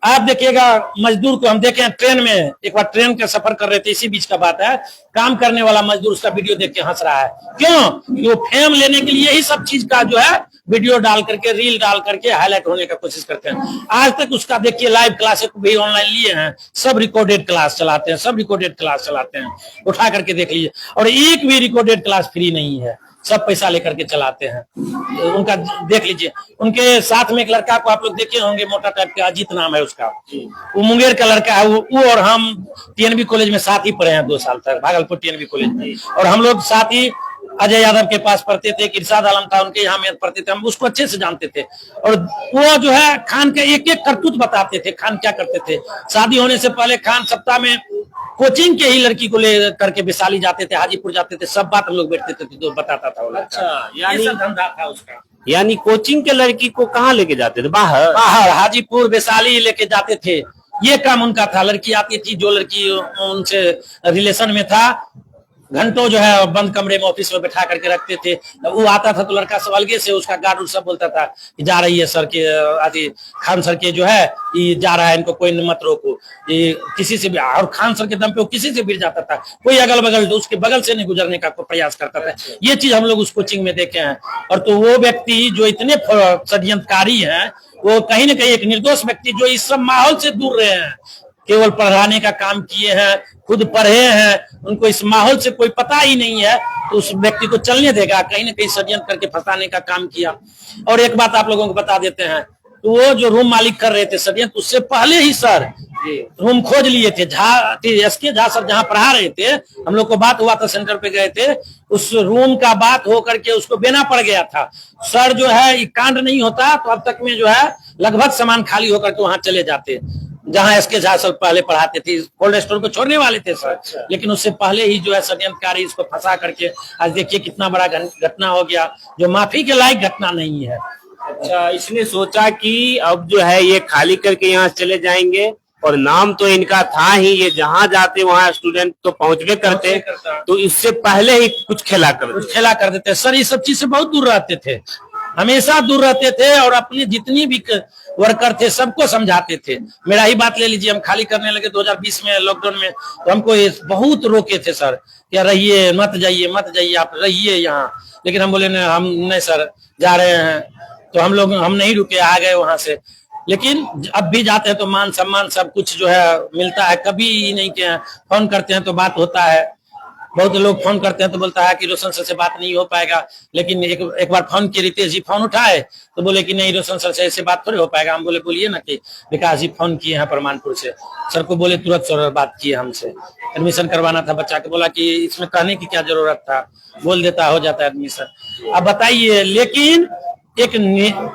आप देखिएगा मजदूर को, हम देखे ट्रेन में, एक बार ट्रेन का सफर कर रहे थे, इसी बीच का बात है, काम करने वाला मजदूर उसका वीडियो देख के हंस रहा है। क्यों? कि वो फेम लेने के लिए ही सब चीज का जो है वीडियो डाल करके, रील डाल करके हाईलाइट होने का कोशिश करते हैं। आज तक उसका देखिए लाइव क्लासेस भी ऑनलाइन लिए हैं, सब रिकॉर्डेड क्लास चलाते हैं, उठा करके देख लीजिए। और एक भी रिकॉर्डेड क्लास फ्री नहीं है, सब पैसा लेकर के चलाते हैं। उनका देख लीजिए, उनके साथ में एक लड़का को आप लोग देखे होंगे, मोटा टाइप का, अजीत नाम है उसका, वो मुंगेर का लड़का है। वो और हम टीएनबी कॉलेज में साथ ही पढ़े हैं 2 साल तक, भागलपुर टीएनबी कॉलेज में। और हम लोग साथ ही अजय यादव के पास पढ़ते थे, इरशाद आलम था उनके यहाँ में पढ़ते थे, हम उसको अच्छे से जानते थे। और वो जो है खान के एक एक करतूत बताते थे, खान क्या करते थे। शादी होने से पहले खान सप्ताह में कोचिंग के ही लड़की को ले करके वैशाली जाते थे, हाजीपुर जाते थे, सब बात हम लोग बैठते थे तो बताता था वो। अच्छा, यानी धंधा था उसका। यानी कोचिंग के लड़की को कहाँ लेके जाते थे? बाहर हाजीपुर वैशाली लेके जाते थे, ये काम उनका था। लड़की आती थी, जो लड़की उनसे रिलेशन में था घंटों जो है बंद कमरे में ऑफिस में बैठा करके रखते थे। वो आता था तो लड़का सब अलगे से उसका गार्ड उड़ सब बोलता था कि जा रही है सर के आदि खान सर के जो है ये जा रहा है, इनको कोई मत रोको। ये किसी से भी, और खान सर के दम पे वो किसी से भी जाता था, कोई अगल बगल तो उसके बगल से नहीं गुजरने का प्रयास करता था। ये चीज हम लोग उस कोचिंग में देखे हैं। और तो वो व्यक्ति जो इतने षड्यंत्रकारी हैं, वो कहीं ना कहीं एक निर्दोष व्यक्ति जो इस सब माहौल से दूर रहे हैं, केवल पढ़ाने का काम किए हैं, खुद पढ़े हैं, उनको इस माहौल से कोई पता ही नहीं है, तो उस व्यक्ति को चलने देगा? कहीं ना कहीं षड्यंत्र करके फंसाने का काम किया। और एक बात आप लोगों को बता देते हैं, तो वो जो रूम मालिक कर रहे थे षड्यंत्र, उससे पहले ही सर रूम खोज लिए थे। एसके झा सर जहाँ पढ़ा रहे थे, हम लोग को बात हुआ था, सेंटर पे गए थे, उस रूम का बात हो करके उसको देना पड़ गया था। सर जो है ये कांड नहीं होता तो अब तक में जो है लगभग सामान खाली होकर के वहां चले जाते जहां एसके झा सर पहले पढ़ाते थे। कोल्ड स्टोर को छोड़ने वाले थे सर, लेकिन उससे पहले ही जो है षड्यंत्रकारी इसको फंसा करके आज देखिए कितना बड़ा घटना हो गया, जो माफी के लायक घटना नहीं है। अच्छा, इसने सोचा कि अब जो है ये खाली करके यहाँ चले जाएंगे, और नाम तो इनका था ही, ये जहाँ जाते वहाँ स्टूडेंट तो पहुंचवे करते, तो इससे पहले ही कुछ खेला कर देते सर। ये सब चीज से बहुत दूर रहते थे, हमेशा दूर रहते थे, और अपने जितनी भी वर्कर थे सबको समझाते थे। मेरा ही बात ले लीजिए, हम खाली करने लगे 2020 में लॉकडाउन में, तो हमको बहुत रोके थे सर, क्या रहिए, मत जाइए, आप रहिए यहाँ। लेकिन हम बोले नहीं, हम नहीं सर जा रहे हैं, तो हम नहीं रुके, आ गए वहां से। लेकिन अब भी जाते हैं तो मान सम्मान सब कुछ जो है मिलता है। कभी नहीं किया, फोन करते हैं तो बात होता है। बहुत लोग फोन करते हैं तो बोलता है कि रोशन सर से बात नहीं हो पाएगा, लेकिन एक बार फोन किए रितेश जी फोन उठाए तो बोले कि नहीं रोशन सर से ऐसे बात थोड़ी हो पाएगा। हम बोले बोलिए ना कि विकास जी फोन किए हैं परमानपुर से, सर को बोले तुरंत सर बात किए हमसे, एडमिशन करवाना था बच्चा के। बोला कि इसमें कहने की क्या जरूरत था, बोल देता हो जाता है एडमिशन। अब बताइए, लेकिन एक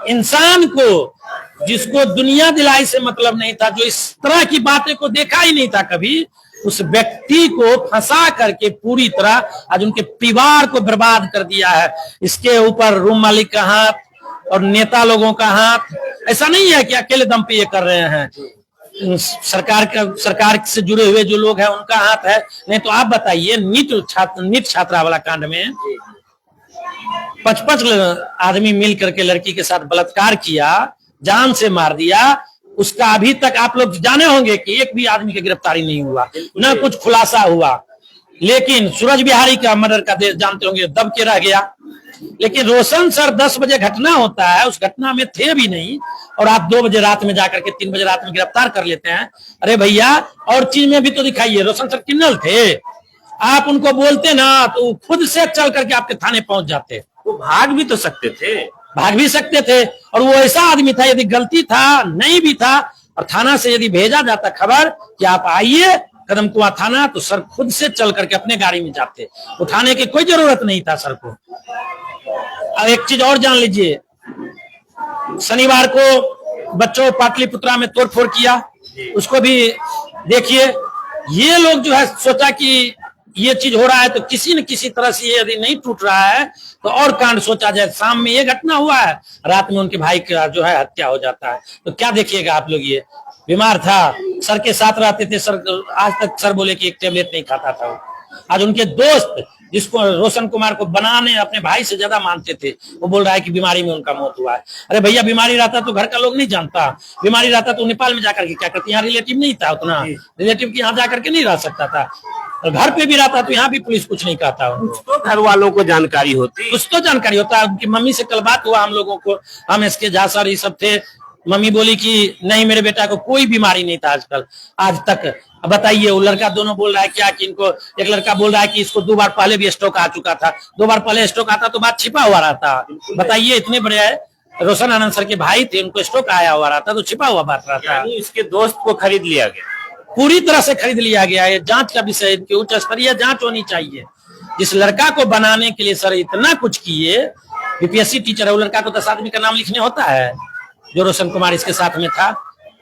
इंसान को जिसको दुनिया दिलाई से मतलब नहीं था, जो इस तरह की बातें को देखा ही नहीं था कभी, उस व्यक्ति को फंसा करके पूरी तरह आज उनके परिवार को बर्बाद कर दिया है। इसके ऊपर रूम मालिक का हाथ और नेता लोगों का हाथ, ऐसा नहीं है कि अकेले दम पे ये कर रहे हैं। सरकार से जुड़े हुए जो लोग हैं उनका हाथ है। नहीं तो आप बताइए, नीट छात्रा वाला कांड में 55 आदमी मिल करके लड़की के साथ बलात्कार किया, जान से मार दिया, उसका अभी तक आप लोग जाने होंगे कि एक भी आदमी की गिरफ्तारी नहीं हुआ, न कुछ खुलासा हुआ। लेकिन सूरज बिहारी का मर्डर का देश जानते होंगे, दब के रह गया। लेकिन रोशन सर 10 बजे घटना होता है, उस घटना में थे भी नहीं, और आप 2 बजे रात में जाकर के 3 बजे रात में गिरफ्तार कर लेते हैं। अरे भैया, और चीज में भी तो दिखाइए, रोशन सर क्रिमिनल थे, आप उनको बोलते ना तो खुद से चल करके आपके थाने पहुंच जाते। वो भाग भी तो सकते थे, भाग भी सकते थे, और वो ऐसा आदमी था, यदि गलती था नहीं भी था, और थाना से यदि भेजा जाता खबर कि आप आइए कदम कुआं थाना, तो सर खुद से चल करके अपने गाड़ी में जाते, उठाने की कोई जरूरत नहीं था सर को। और एक चीज और जान लीजिए, शनिवार को बच्चों पाटलिपुत्रा में तोड़फोड़ किया, उसको भी देखिए। ये लोग जो है सोचा कि ये चीज हो रहा है तो किसी न किसी तरह से ये यदि नहीं टूट रहा है तो और कांड सोचा जाए। शाम में ये घटना हुआ है, रात में उनके भाई का जो है हत्या हो जाता है, तो क्या देखिएगा आप लोग। ये बीमार था, सर के साथ रहते थे, सर आज तक सर बोले कि एक टेबलेट नहीं खाता था। आज उनके दोस्त जिसको रोशन कुमार को बनाने अपने भाई से ज्यादा मानते थे, वो बोल रहा है कि बीमारी में उनका मौत हुआ है। अरे भैया, बीमारी रहता तो घर का लोग नहीं जानता, बीमारी रहता तो नेपाल में जाकर के क्या करते, यहाँ रिलेटिव नहीं था उतना, रिलेटिव के यहाँ जाकर के नहीं रह सकता था, घर पे भी रहता तो यहाँ भी पुलिस कुछ नहीं कहता। कुछ तो घर वालों को जानकारी होती, कुछ तो जानकारी होता है। उनकी मम्मी से कल बात हुआ हम लोगों को, हम इसके झा सर ये सब थे, मम्मी बोली कि नहीं मेरे बेटा को कोई बीमारी नहीं था आजकल आज तक। अब बताइए, वो लड़का दोनों बोल रहा है क्या कि इनको, एक लड़का बोल रहा है कि इसको 2 बार पहले भी स्ट्रोक आ चुका था, 2 बार पहले स्ट्रोक आता तो बात छिपा हुआ रहता। बताइए, इतने बड़े रोशन आनंद सर के भाई थे, उनको स्ट्रोक आया हुआ रहता तो छिपा हुआ बात रहता। इसके दोस्त को खरीद लिया गया, पूरी तरह से खरीद लिया गया है। जांच का विषय, इनकी उच्च स्तरीय जांच होनी चाहिए। जिस लड़का को बनाने के लिए सर इतना कुछ किए, बीपीएससी टीचर है, वो लड़का को 10 आदमी का नाम लिखने होता है, जो रोशन कुमार इसके साथ में था,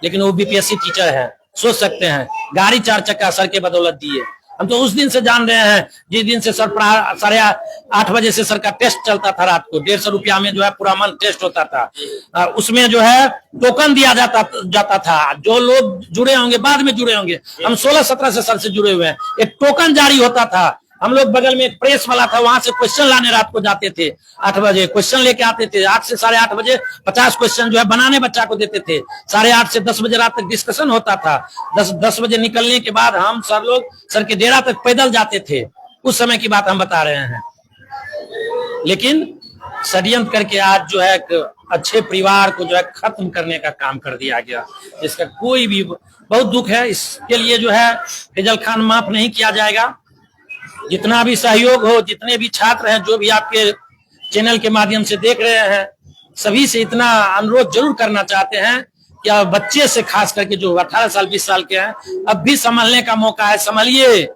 लेकिन वो बीपीएससी टीचर है। सोच सकते हैं, गाड़ी 4 चक्का सर के बदौलत दिए। हम तो उस दिन से जान रहे हैं, जिस दिन से सर 8:30 बजे से सर का टेस्ट चलता था, रात को 150 रुपया में जो है पूरा मंथ टेस्ट होता था। उसमें जो है टोकन दिया जाता था। जो लोग जुड़े होंगे, बाद में जुड़े होंगे, हम 16-17 से सर से जुड़े हुए हैं, एक टोकन जारी होता था हम लोग बगल में एक प्रेस वाला था, वहां से क्वेश्चन लाने रात को जाते थे 8 बजे, क्वेश्चन लेके आते थे। 8 से 8:30 बजे 50 क्वेश्चन जो है बनाने बच्चा को देते थे। 8:30 से 10 बजे रात तक डिस्कशन होता था। 10 बजे निकलने के बाद हम सर के डेरा तक पैदल जाते थे। उस समय की बात हम बता रहे हैं। लेकिन षड्यंत्र करके आज जो है एक अच्छे परिवार को जो है खत्म करने का काम कर दिया गया, जिसका कोई भी बहुत दुख है। इसके लिए जो है फैजल खान माफ नहीं किया जाएगा। जितना भी सहयोग हो, जितने भी छात्र हैं, जो भी आपके चैनल के माध्यम से देख रहे हैं, सभी से इतना अनुरोध जरूर करना चाहते हैं कि आप बच्चे से खास करके जो 18 साल 20 साल के हैं, अब भी संभलने का मौका है, संभलिए।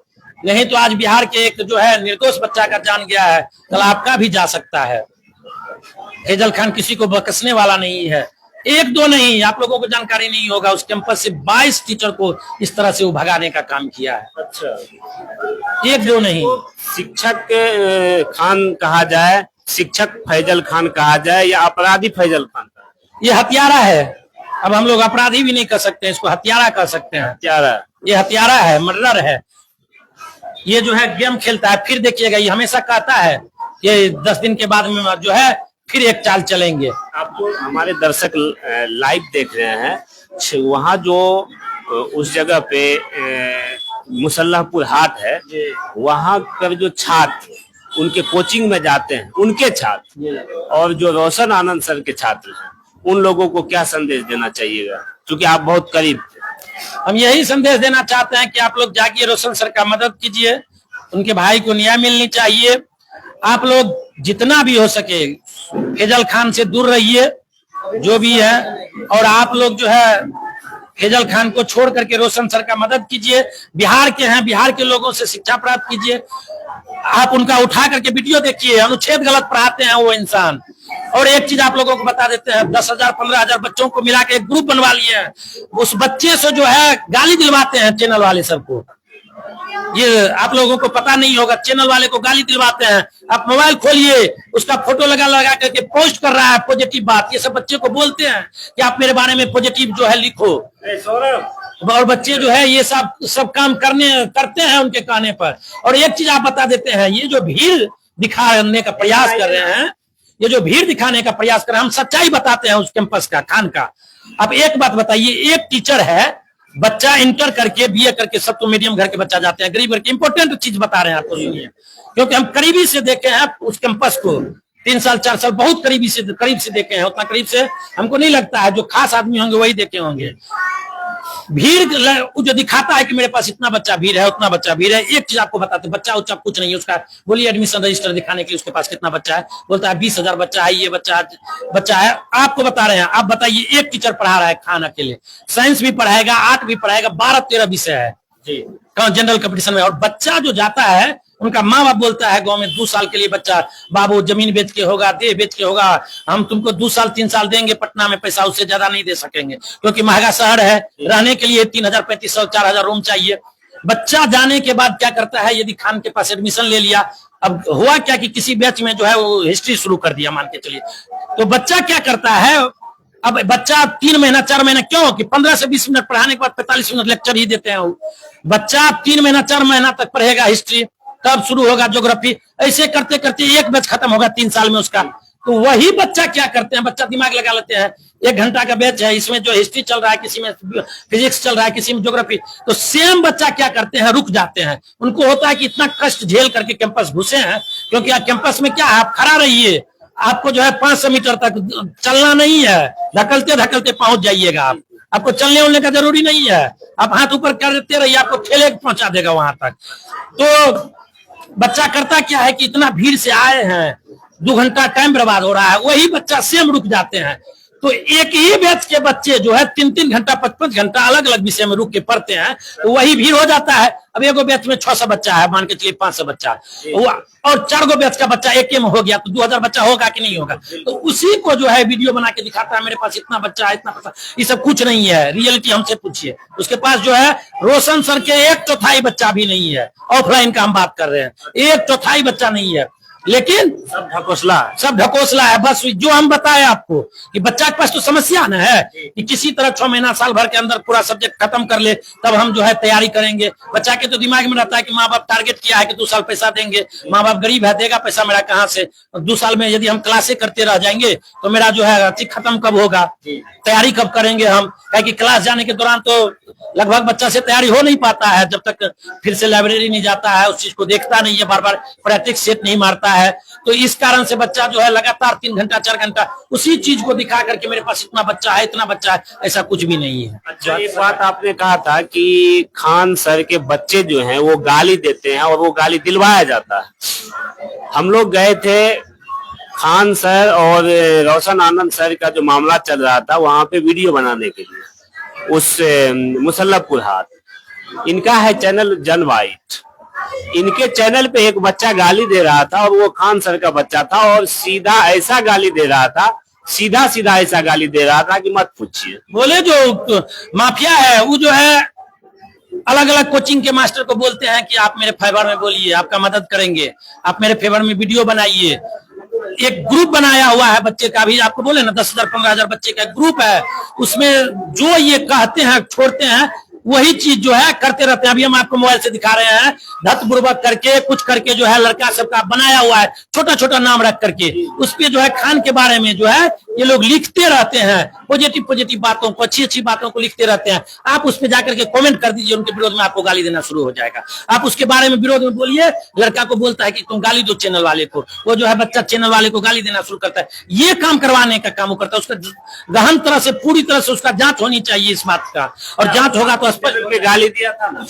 नहीं तो आज बिहार के एक जो है निर्दोष बच्चा का जान गया है, कल आपका भी जा सकता है। फैजल खान किसी को बख्शने वाला नहीं है। 1-2 नहीं, आप लोगों को जानकारी नहीं होगा, उस कैंपस से 22 टीचर को इस तरह से वो भगाने का काम किया है। अच्छा, 1-2 नहीं। शिक्षक खान कहा जाए, शिक्षक फैजल खान कहा जाए या अपराधी फैजल खान? ये हत्यारा है। अब हम लोग अपराधी भी नहीं कर सकते, इसको हत्यारा कर सकते हैं। हत्यारा, ये हत्यारा है, मर्डर है। ये जो है गेम खेलता है। फिर देखिएगा, ये हमेशा कहता है ये 10 दिन के बाद में जो है फिर एक चाल चलेंगे। आपको हमारे दर्शक लाइव देख रहे हैं, वहाँ जो उस जगह पे मुसल्लाहपुर हाट है, वहाँ पर जो छात्र उनके कोचिंग में जाते हैं, उनके छात्र और जो रोशन आनंद सर के छात्र हैं, उन लोगों को क्या संदेश देना चाहिएगा, क्योंकि आप बहुत करीब थे? हम यही संदेश देना चाहते हैं कि आप लोग जाके रोशन सर का मदद कीजिए, उनके भाई को न्याय मिलनी चाहिए। आप लोग जितना भी हो सके फैजल खान से दूर रहिए, जो भी है। और आप लोग जो है फैजल खान को छोड़ करके रोशन सर का मदद कीजिए। बिहार के हैं, बिहार के लोगों से शिक्षा प्राप्त कीजिए। आप उनका उठा करके वीडियो देखिए, अनुच्छेद गलत पढ़ाते हैं वो इंसान। और एक चीज आप लोगों को बता देते हैं, 10,000 15,000 बच्चों को मिला के एक ग्रुप बनवा लिए हैं। उस बच्चे से जो है गाली दिलवाते हैं चैनल वाले सबको। ये आप लोगों को पता नहीं होगा, चैनल वाले को गाली दिलवाते हैं। आप मोबाइल खोलिए, उसका फोटो लगा करके पोस्ट कर रहा है पॉजिटिव बात। ये सब बच्चे को बोलते हैं कि आप मेरे बारे में पॉजिटिव जो है लिखो। और बच्चे जो है ये सब काम करते हैं उनके कहने पर। और एक चीज आप बता देते हैं, ये जो भीड़ दिखाने का प्रयास कर रहे हैं, ये जो भीड़ दिखाने का प्रयास कर रहे हैं, हम सच्चाई बताते हैं उस कैंपस का, खान का। अब एक बात बताइए, एक टीचर है, बच्चा इंटर करके BA करके, सब तो मीडियम घर के बच्चा जाते हैं, गरीब घर के। इंपॉर्टेंट चीज बता रहे हैं आपको, क्योंकि हम करीबी से देखे हैं उस कैंपस को। 3 साल 4 साल बहुत करीब से देखे हैं। उतना करीब से हमको नहीं लगता है, जो खास आदमी होंगे वही देखे होंगे। भीड़ जो दिखाता है कि मेरे पास इतना बच्चा भीड़ है, उतना बच्चा भीड़ है। एक चीज आपको बताते, बच्चा उच्चा कुछ नहीं है उसका। बोलिए एडमिशन रजिस्टर दिखाने के लिए उसके पास कितना बच्चा है, बोलता है 20,000 बच्चा है, ये बच्चा है। आपको बता रहे हैं, आप बताइए, एक टीचर पढ़ा रहा है खान अकेले। साइंस भी पढ़ाएगा, आर्ट भी पढ़ाएगा, 12-13 विषय है जी जनरल कंपटीशन में। और बच्चा जो जाता है, उनका माँ बाप बोलता है गांव में 2 साल के लिए बच्चा, बाबू जमीन बेच के होगा, देह बेच के होगा, हम तुमको 2 साल 3 साल देंगे पटना में पैसा, उससे ज्यादा नहीं दे सकेंगे, क्योंकि महंगा शहर है, रहने के लिए 3,000 3500 4,000 रूम चाहिए। बच्चा जाने के बाद क्या करता है, यदि खान के पास एडमिशन ले लिया, अब हुआ क्या कि किसी बैच में जो है वो हिस्ट्री शुरू कर दिया, मान के चलिए, तो बच्चा क्या करता है, अब बच्चा 3 महीना 4 महीना, क्यों कि 15 से 20 मिनट पढ़ाने के बाद 45 मिनट लेक्चर ही देते हैं। बच्चा 3 महीना 4 महीना तक पढ़ेगा हिस्ट्री, तब शुरू होगा ज्योग्राफी। ऐसे करते करते एक बैच खत्म होगा 3 साल में उसका। तो वही बच्चा क्या करते हैं, बच्चा दिमाग लगा लेते हैं, 1 घंटा का बैच है, इसमें जो हिस्ट्री चल रहा है, किसी में फिजिक्स चल रहा है, किसी में ज्योग्राफी, तो सेम बच्चा क्या करते हैं, रुक जाते हैं। उनको होता है कि इतना कष्ट झेल करके कैंपस घुसे हैं, क्योंकि कैंपस में क्या है, आप खड़ा रहिए, आपको जो है 500 मीटर तक चलना नहीं है, धकलते धकलते पहुंच जाइएगा। आपको चलने उलने का जरूरी नहीं है, आप हाथ ऊपर कर देते रहिए, आपको ठेले पहुंचा देगा वहां तक। तो बच्चा करता क्या है कि इतना भीड़ से आए हैं, 2 घंटा टाइम बर्बाद हो रहा है, वही बच्चा सेम रुक जाते हैं। तो एक ही बैच के बच्चे जो है 3-3 घंटा 5-5 घंटा अलग अलग विषय में रुक के पढ़ते हैं, तो वही भीड़ हो जाता है। अब एगो बैच में 600 बच्चा है, मान के चलिए 500 बच्चा, और 4 गो बैच का बच्चा एक में हो गया, तो 2000 बच्चा होगा कि नहीं होगा। तो उसी को जो है वीडियो बना के दिखाता है, मेरे पास इतना बच्चा है, इतना बच्चा। ये सब कुछ नहीं है, रियलिटी हमसे पूछिए। उसके पास जो है रोशन सर के 1/4 बच्चा भी नहीं है, ऑफलाइन का हम बात कर रहे हैं, 1/4 बच्चा नहीं है। लेकिन सब ढकोसला है। बस जो हम बताए आपको कि बच्चा के पास तो समस्या न है कि किसी तरह 6 महीना साल भर के अंदर पूरा सब्जेक्ट खत्म कर ले, तब हम जो है तैयारी करेंगे। बच्चा के तो दिमाग में रहता है कि माँ बाप टारगेट किया है कि 2 साल पैसा देंगे, माँ बाप गरीब है, देगा पैसा मेरा कहाँ से। 2 साल में यदि हम क्लासे करते रह जाएंगे तो मेरा जो है खत्म कब होगा, तैयारी कब करेंगे हम। कि क्लास जाने के दौरान तो लगभग बच्चा से तैयारी हो नहीं पाता है जब तक फिर से लाइब्रेरी नहीं जाता है, उस चीज को देखता नहीं है, बार बार प्रैक्टिस सेट नहीं मारता है। तो इस कारण से बच्चा जो है लगातार 3 घंटा 4 घंटा उसी चीज को दिखा करके मेरे पास इतना बच्चा है, इतना बच्चा है, ऐसा कुछ भी नहीं है। अच्छा, एक बात आपने कहा था कि खान सर के बच्चे जो हैं वो गाली देते हैं और वो गाली दिलवाया जाता है। हम लोग गए थे खान सर और रोशन आनंद सर का जो मामला चल रहा था वहां पे वीडियो बनाने के लिए उस मुसल्लमपुर हाट। इनका है चैनल जन वाइट। इनके चैनल पे एक बच्चा गाली दे रहा था और वो खान सर का बच्चा था और सीधा ऐसा गाली दे रहा था, सीधा सीधा ऐसा गाली दे रहा था कि मत पूछिए। बोले जो माफिया है वो जो है अलग अलग कोचिंग के मास्टर को बोलते हैं कि आप मेरे फेवर में बोलिए, आपका मदद करेंगे, आप मेरे फेवर में वीडियो बनाइए। एक ग्रुप बनाया हुआ है बच्चे का भी, आपको बोले ना 10,000 15,000 बच्चे का ग्रुप है, उसमें जो ये कहते हैं छोड़ते हैं वही चीज जो है करते रहते हैं। अभी हम आपको मोबाइल से दिखा रहे हैं, धत बुर्बक करके कुछ करके जो है लड़का सबका बनाया हुआ है, छोटा छोटा नाम रख करके उस पे जो है खान के बारे में जो है ये लोग लिखते रहते हैं, पॉजिटिव पॉजिटिव बातों को, अच्छी अच्छी बातों को लिखते रहते हैं। आप उस पे जाकर के कमेंट कर दीजिए, उनके विरोध में आपको गाली देना शुरू हो जाएगा। आप उसके बारे में विरोध में बोलिए, लड़का को बोलता है कि तुम गाली दो चैनल वाले को, वो जो है बच्चा चैनल वाले को गाली देना शुरू करता है। ये काम करवाने का काम करता है, उसका गहन तरह से पूरी तरह से उसका जांच होनी चाहिए इस बात का, और जांच होगा तो गाली दिया था ना।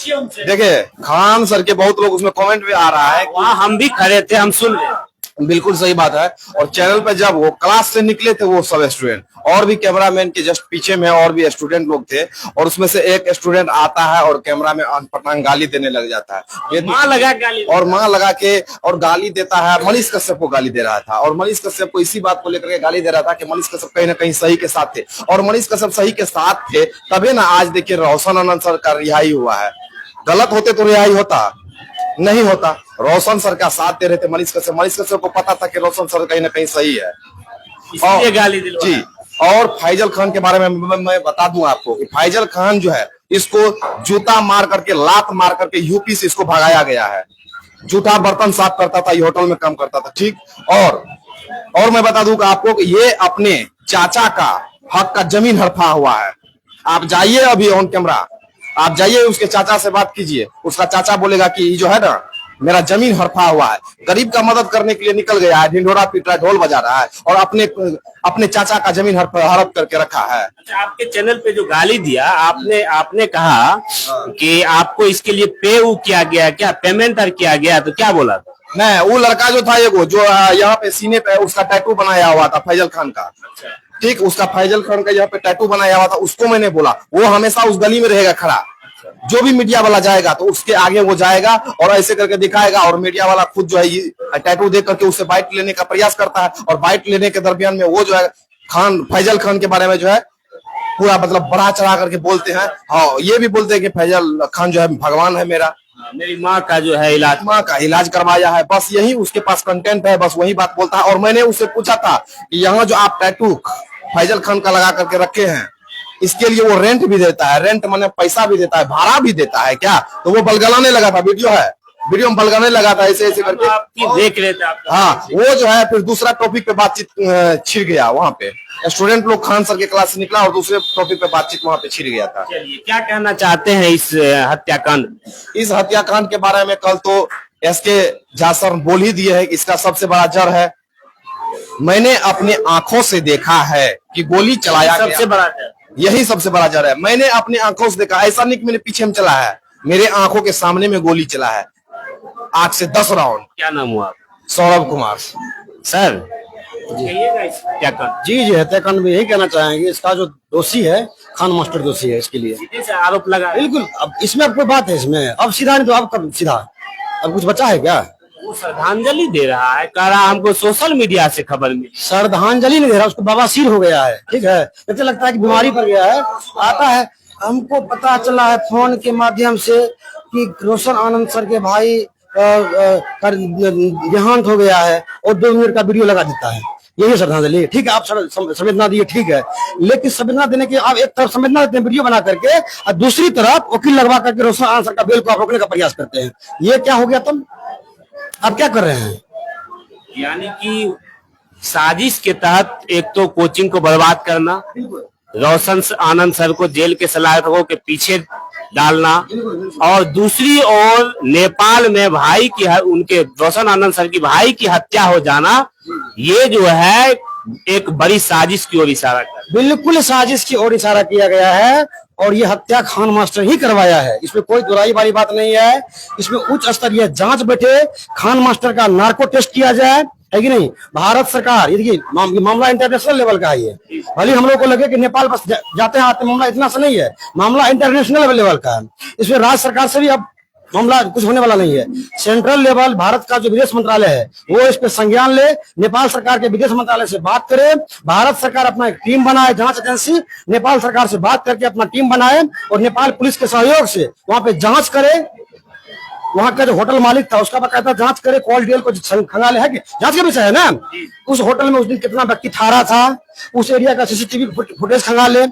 देखिए खान सर के बहुत लोग उसमें कमेंट भी आ रहा है, वहाँ हम भी खड़े थे, हम सुन रहे। बिल्कुल सही बात है। और चैनल पे जब वो क्लास से निकले थे वो सब स्टूडेंट और भी कैमरामैन के जस्ट पीछे में और भी स्टूडेंट लोग थे, और उसमें से एक स्टूडेंट आता है और कैमरा में अनपटांग गाली देने लग जाता है। ये माँ लगा गाली और माँ लगा के और गाली देता है। मनीष कश्यप को गाली दे रहा था और मनीष कश्यप को इसी बात को लेकर के गाली दे रहा था कि मनीष कश्यप कहीं ना कहीं सही के साथ थे, और मनीष कश्यप सही के साथ थे तभी ना आज देखिए रोशन आनंद सर का रिहाई हुआ है। गलत होते तो रिहाई होता नहीं होता। रोशन सर का साथ दे रहे थे मनीष कश्यप को पता था कि रोशन सर कहीं ना कहीं सही है, इसलिए गाली दिलवाया। जी। और फैजल खान के बारे में मैं बता दूं आपको कि फैजल खान जो है इसको जूता मार करके, लात मार करके यूपी से इसको भगाया गया है। जूता बर्तन साफ करता था, ये होटल में काम करता था, ठीक। और मैं बता दूं आपको कि ये अपने चाचा का हक का जमीन हड़पा हुआ है। आप जाइए अभी ऑन कैमरा, आप जाइए उसके चाचा से बात कीजिए, उसका चाचा बोलेगा कि जो है ना मेरा जमीन हड़पा हुआ है। गरीब का मदद करने के लिए निकल गया है, ढिंढोरा पीट रहा है, ढोल बजा रहा है और अपने चाचा का जमीन हड़प करके रखा है। अच्छा, आपके चैनल पे जो गाली दिया आपने कहा कि आपको इसके लिए पे किया गया, क्या पेमेंट किया गया, तो क्या बोला था? नहीं, वो लड़का जो था एगो जो यहाँ पे सीने पे उसका टैटू बनाया हुआ था फैजल खान का, ठीक, उसका फैजल खान का यहाँ पे टैटू बनाया हुआ था, उसको मैंने बोला वो हमेशा उस गली में रहेगा खड़ा। जो भी मीडिया वाला जाएगा तो उसके आगे वो जाएगा और ऐसे करके दिखाएगा, और मीडिया वाला खुद जो है ये टैटू देख करके उससे बाइट लेने का प्रयास करता है, और बाइट लेने के दरमियान में वो जो है फैजल खान के बारे में जो है पूरा मतलब बढ़ा चढ़ा करके बोलते हैं। हाँ, ये भी बोलते हैं कि फैजल खान जो है भगवान है, मेरी माँ का जो है माँ का इलाज करवाया है, बस यही उसके पास कंटेंट है, बस वही बात बोलता है। और मैंने उससे पूछा था कि यहाँ जो आप टैटू फैजल खान का लगा करके रखे हैं इसके लिए वो रेंट भी देता है, रेंट माने पैसा भी देता है, भाड़ा भी देता है क्या? तो वो बलगलाने लगा था, वीडियो में बलगाने लगा था ऐसे ऐसे करके, आपकी देख रहे थे आप। हाँ, वो जो है फिर दूसरा टॉपिक पे बातचीत छिड़ गया। वहाँ पे स्टूडेंट लोग खान सर के क्लास से निकला और दूसरे टॉपिक पे बातचीत वहाँ पे छिड़ गया था। चलिए, क्या कहना चाहते हैं इस हत्याकांड? इस हत्याकांड के बारे में कल तो एसके झा सर बोल ही दिए है कि इसका सबसे बड़ा जड़ है, मैंने अपने आंखों से देखा है कि गोली चलाया गया। सबसे बड़ा जड़, यही सबसे बड़ा जड़ है। मैंने अपने आंखों से देखा, ऐसा नहीं कि मेरे पीछे में चला है, मेरे आंखों के सामने में गोली चला है, 8 से 10 राउंड। क्या नाम हुआ? सौरभ कुमार। सर कहिएगा इस हत्याकांड। जी हत्याकांड में यही कहना चाहेंगे, इसका जो दोषी है खान मास्टर दोषी है, इसके लिए सीधे से आरोप लगा। बिल्कुल। अब इसमें अब कोई बात है, इसमें अब सीधा नहीं तो अब कब सीधा, अब कुछ बचा है क्या? वो श्रद्धांजलि दे रहा है, कह रहा हमको सोशल मीडिया से खबर मिली। श्रद्धांजलि नहीं दे रहा, उसको बवासीर हो गया है, ठीक है, ऐसे लगता है कि बीमारी पड़ गया है। आता है, हमको पता चला है फोन के माध्यम से कि रोशन आनंद सर के भाई का देहांत हो गया है और 2 मिनट का वीडियो लगा देता है, यही श्रद्धांजलि। ठीक है, आप संवेदना दिए, ठीक है, लेकिन संवेदना देने के आप एक तरफ संवेदना देते हैं वीडियो बना करके और दूसरी तरफ वकील लगवा करके रोशन आनंद का बेल को आप रोकने का प्रयास करते हैं। ये क्या हो गया? तुम आप क्या कर रहे हैं? यानी कि साजिश के तहत एक तो कोचिंग को बर्बाद करना, रोशन आनंद सर को जेल के सलाखों के पीछे डालना, और दूसरी ओर नेपाल में भाई की उनके रोशन आनंद सर की भाई की हत्या हो जाना, ये जो है एक बड़ी साजिश की ओर इशारा कर, बिल्कुल साजिश की ओर इशारा किया गया है और ये हत्या खान मास्टर ही करवाया है, इसमें कोई दुराई वाली बात नहीं है। इसमें उच्च स्तरीय जांच बैठे, खान मास्टर का नार्को टेस्ट किया जाए, है कि नहीं। भारत सरकार, ये देखिए मामला इंटरनेशनल लेवल का है, ये भले हम लोग को लगे कि नेपाल बस जाते हैं आते, मामला इतना सा नहीं है, मामला इंटरनेशनल लेवल का है। इसमें राज्य सरकार से भी अब मामला कुछ होने वाला नहीं है। सेंट्रल लेवल भारत का जो विदेश मंत्रालय है वो इस पे संज्ञान ले, नेपाल सरकार के विदेश मंत्रालय से बात करे, भारत सरकार अपना एक टीम बनाए, जांच एजेंसी नेपाल सरकार से बात करके अपना टीम बनाए और नेपाल पुलिस के सहयोग से वहां पे जांच करे। वहां का जो होटल मालिक था उसका बकायदा जांच करे, कॉल डिटेल को खंगाले, है कि जांच का विषय है ना। उस होटल में उस दिन कितना व्यक्ति ठहरा था, उस एरिया का सीसीटीवी फुटेज खंगाले,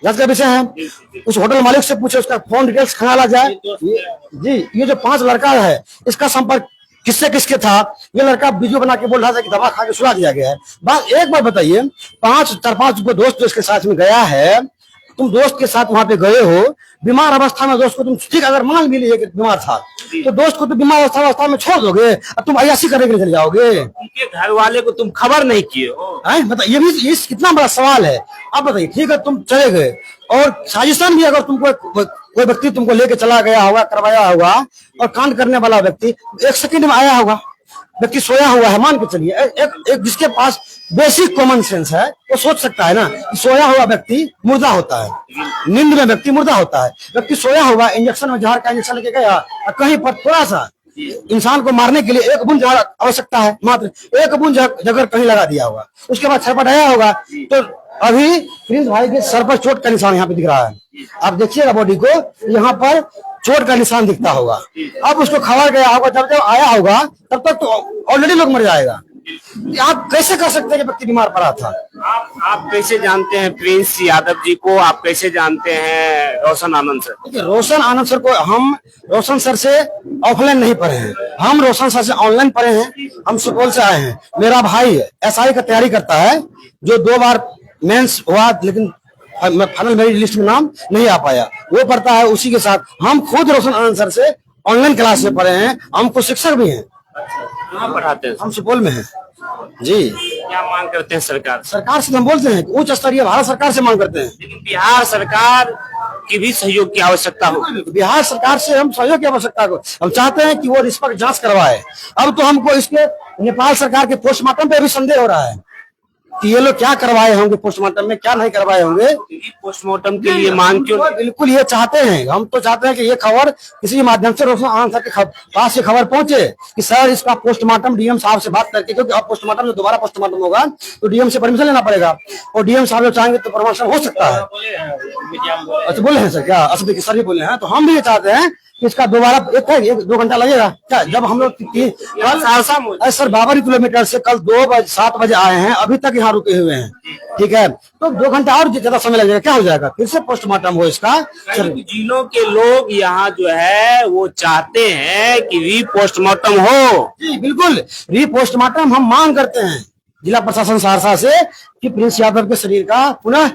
जांच का विषय है। उस होटल मालिक से पूछे, उसका फोन डिटेल्स खंगाला जाए। जी, ये जो 5 लड़का है इसका संपर्क किससे किसके था, ये लड़का वीडियो बना के बोल रहा था कि दवा खा के सुला दिया गया है। बात एक बार बताइए, 4-5 दोस्त इसके साथ में गया है, तुम दोस्त के साथ वहां पे गए हो, बीमार अवस्था में दोस्त को तुम, ठीक अगर मान भी लिए कि बीमार था तो दोस्त को तो बीमार अवस्था में छोड़ दोगे और तुम अयासी करने के लिए चले जाओगे? उनके घर वाले को तुम खबर नहीं किए हो? बताइए, ये भी कितना बड़ा सवाल है। अब बताइए, ठीक है तुम चले गए और साजिशन भी अगर तुमको कोई व्यक्ति तुमको लेके चला गया होगा, करवाया होगा, और कांड करने वाला व्यक्ति 1 सेकंड में आया होगा, व्यक्ति सोया हुआ है, मान के चलिए, एक जिसके पास बेसिक कॉमन सेंस है वो सोच सकता है ना कि सोया हुआ व्यक्ति मुर्दा होता है, नींद में व्यक्ति मुर्दा होता है। व्यक्ति सोया हुआ इंजेक्शन में जहर का इंजेक्शन लेके गया और कहीं पर थोड़ा सा इंसान को मारने के लिए 1 बूंद जहर आवश्यकता है, मात्र 1 बूंद जहर कहीं लगा दिया होगा, उसके बाद छटपटाया होगा। तो अभी प्रिंस भाई के सर पर चोट का निशान यहाँ पे दिख रहा है, आप देखिएगा बॉडी को, यहाँ पर चोट का निशान दिखता होगा। अब उसको खबर गया होगा, जब आया होगा तब तक तो ऑलरेडी लोग मर जाएगा। आप कैसे कर सकते हैं कि व्यक्ति बीमार पड़ा था? आप कैसे जानते हैं प्रिंस यादव जी को? आप कैसे जानते हैं रोशन आनंद सर? देखिए, रोशन आनंद सर को हम रोशन सर से ऑफलाइन नहीं पढ़े हैं, हम रोशन सर से ऑनलाइन पढ़े हैं। हम सुपौल से आए हैं, मेरा भाई SI का तैयारी करता है, जो 2 बार मेंस हुआ लेकिन फाइनल मेरिट लिस्ट में नाम नहीं आ पाया, वो पढ़ता है। उसी के साथ हम खुद रोशन आनंद सर से ऑनलाइन क्लास में पढ़े हैं, हमको शिक्षक भी हैं। कहाँ पढ़ाते हैं? हम सुपौल में हैं जी। क्या मांग करते हैं सरकार से? सरकार से हम बोलते हैं उच्च स्तरीय भारत सरकार से मांग करते हैं, लेकिन बिहार सरकार की भी सहयोग की आवश्यकता हो। बिहार सरकार से हम सहयोग की आवश्यकता को हम चाहते हैं कि वो निष्पक्ष जांच करवाए। अब तो हमको इसके नेपाल सरकार के पोस्टमार्टम पे भी संदेह हो रहा है कि ये लोग क्या करवाए होंगे पोस्टमार्टम में, क्या नहीं करवाए होंगे। पोस्टमार्टम के लिए मांग क्यों? बिल्कुल ये चाहते हैं, हम तो चाहते हैं कि ये खबर किसी माध्यम से रोशन आनंद सर के पास ये खबर पहुंचे कि सर इसका पोस्टमार्टम डीएम साहब से बात करके, क्योंकि अब पोस्टमार्टम जो दोबारा पोस्टमार्टम होगा तो डीएम से परमिशन लेना पड़ेगा और डीएम साहब जो चाहेंगे तो परमिशन हो सकता है। अच्छा, बोले हैं सर? क्या असद सर भी बोले हैं? तो हम भी ये चाहते हैं कि इसका दोबारा 1-2 घंटा लगेगा क्या? जब हम लोग कल सर 52 किलोमीटर से कल 7 बजे आए हैं, अभी तक यहाँ रुके हुए हैं, ठीक है, तो 2 घंटा और ज्यादा समय लगेगा, क्या हो जाएगा? फिर से पोस्टमार्टम हो इसका। जिलों के लोग यहाँ जो है वो चाहते हैं कि रीपोस्टमार्टम हो। जी बिल्कुल, रीपोस्टमार्टम हम मांग करते हैं जिला प्रशासन सहरसा से कि प्रिंस यादव के शरीर का पुनः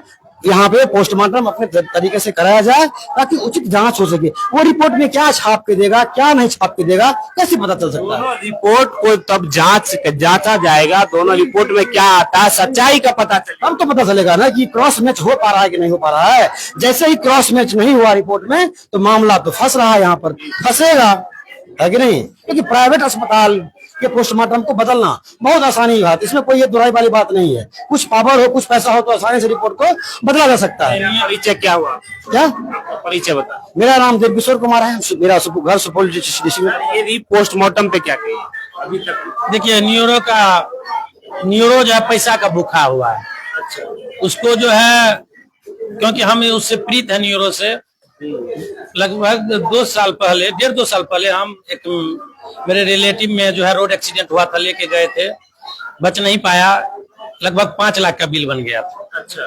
यहाँ पे पोस्टमार्टम अपने तरीके से कराया जाए ताकि उचित जांच हो सके। वो रिपोर्ट में क्या छाप के देगा, क्या नहीं छाप के देगा, कैसे पता चल सकता है? दोनों रिपोर्ट को तब जांचा जाएगा, दोनों रिपोर्ट में क्या आता है, सच्चाई का पता चलेगा। तब तो पता चलेगा ना कि क्रॉस मैच हो पा रहा है कि नहीं हो पा रहा है। जैसे ही क्रॉस मैच नहीं हुआ रिपोर्ट में तो मामला तो फंस रहा है, यहाँ पर फंसेगा, है कि नहीं? क्योंकि प्राइवेट अस्पताल के पोस्टमार्टम को बदलना बहुत आसानी की बात, इसमें कोई ये दुराई वाली बात नहीं है। कुछ पावर हो, कुछ पैसा हो तो आसानी से रिपोर्ट को बदला जा सकता है। परिचय क्या हुआ? क्या परिचय बता। मेरा नाम देवकिशोर कुमार है, मेरा घर सुपौल डिस्ट्रिक्ट में। ये रीपोस्टमार्टम पे क्या कहिए अभी तक? देखिए, न्यूरो जो है पैसा का भूखा हुआ है। अच्छा, उसको जो है, क्योंकि हम उससे प्रीत है न्यूरो से, लगभग 2 साल पहले 1.5-2 साल पहले हम एक मेरे रिलेटिव में जो है रोड एक्सीडेंट हुआ था, लेके गए थे, बच नहीं पाया, लगभग 5 लाख का बिल बन गया था। अच्छा,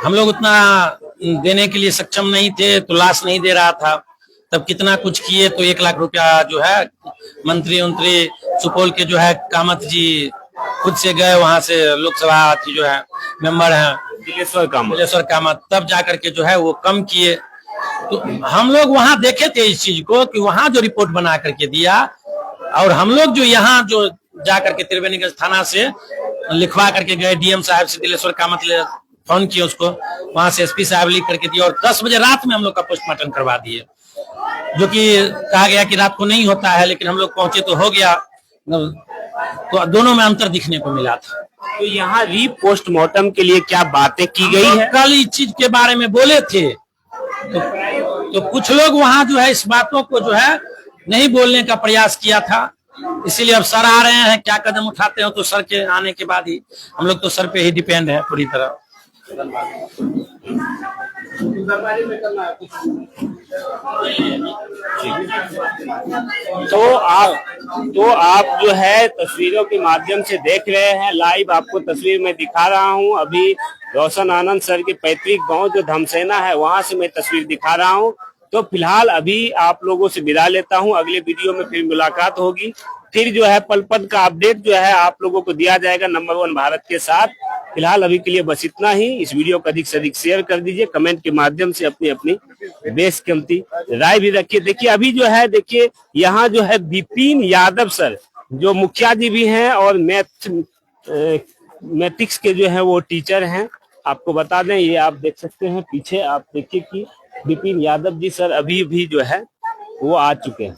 हम लोग उतना देने के लिए सक्षम नहीं थे, तो लाश नहीं दे रहा था। तब कितना कुछ किए तो 1 लाख रुपया जो है मंत्री सुपौल के जो है कामत जी खुद से गए, वहां से लोकसभा जो है मेंबर हैं दिलेश्वर कामत, तब जाकर के जो है वो कम किए। तो हम लोग वहां देखे थे इस चीज को कि वहां जो रिपोर्ट बना करके दिया, और हम लोग जो यहाँ जो जाकर के त्रिवेणीगंज थाना से लिखवा करके गए, डीएम साहब से दिलेश्वर कामत ले फोन किए उसको, वहां से एसपी साहब लिख करके दिया, और 10 बजे रात में हम लोग का पोस्टमार्टम करवा दिए, जो कि कहा गया कि रात को नहीं होता है, लेकिन हम लोग पहुंचे तो हो गया। तो दोनों में अंतर दिखने को मिला था। तो यहाँ पोस्टमार्टम के लिए क्या बातें की गई है? कल इस चीज के बारे में बोले थे, तो कुछ लोग वहां जो है इस बातों को जो है नहीं बोलने का प्रयास किया था। इसीलिए अब सर आ रहे हैं, क्या कदम उठाते हो तो सर के आने के बाद ही, हम लोग तो सर पे ही डिपेंड है पूरी तरह। तो आप जो है तस्वीरों के माध्यम से देख रहे हैं, लाइव आपको तस्वीर में दिखा रहा हूं। अभी रोशन आनंद सर के पैतृक गांव जो धमसेना है, वहां से मैं तस्वीर दिखा रहा हूं। तो फिलहाल अभी आप लोगों से विदा लेता हूं, अगले वीडियो में फिर मुलाकात होगी। फिर जो है पल पल का अपडेट जो है आप लोगों को दिया जाएगा नंबर 1 भारत के साथ। फिलहाल अभी के लिए बस इतना ही। इस वीडियो को अधिक से अधिक शेयर कर दीजिए, कमेंट के माध्यम से अपनी अपनी बेशकीमती राय भी रखिए। देखिए अभी जो है, देखिए यहाँ जो है विपिन यादव सर जो मुखिया जी भी हैं और मैथमेटिक्स के जो है वो टीचर हैं। आपको बता दें, ये आप देख सकते हैं पीछे, आप देखिए कि विपिन यादव जी सर अभी भी जो है वो आ चुके हैं।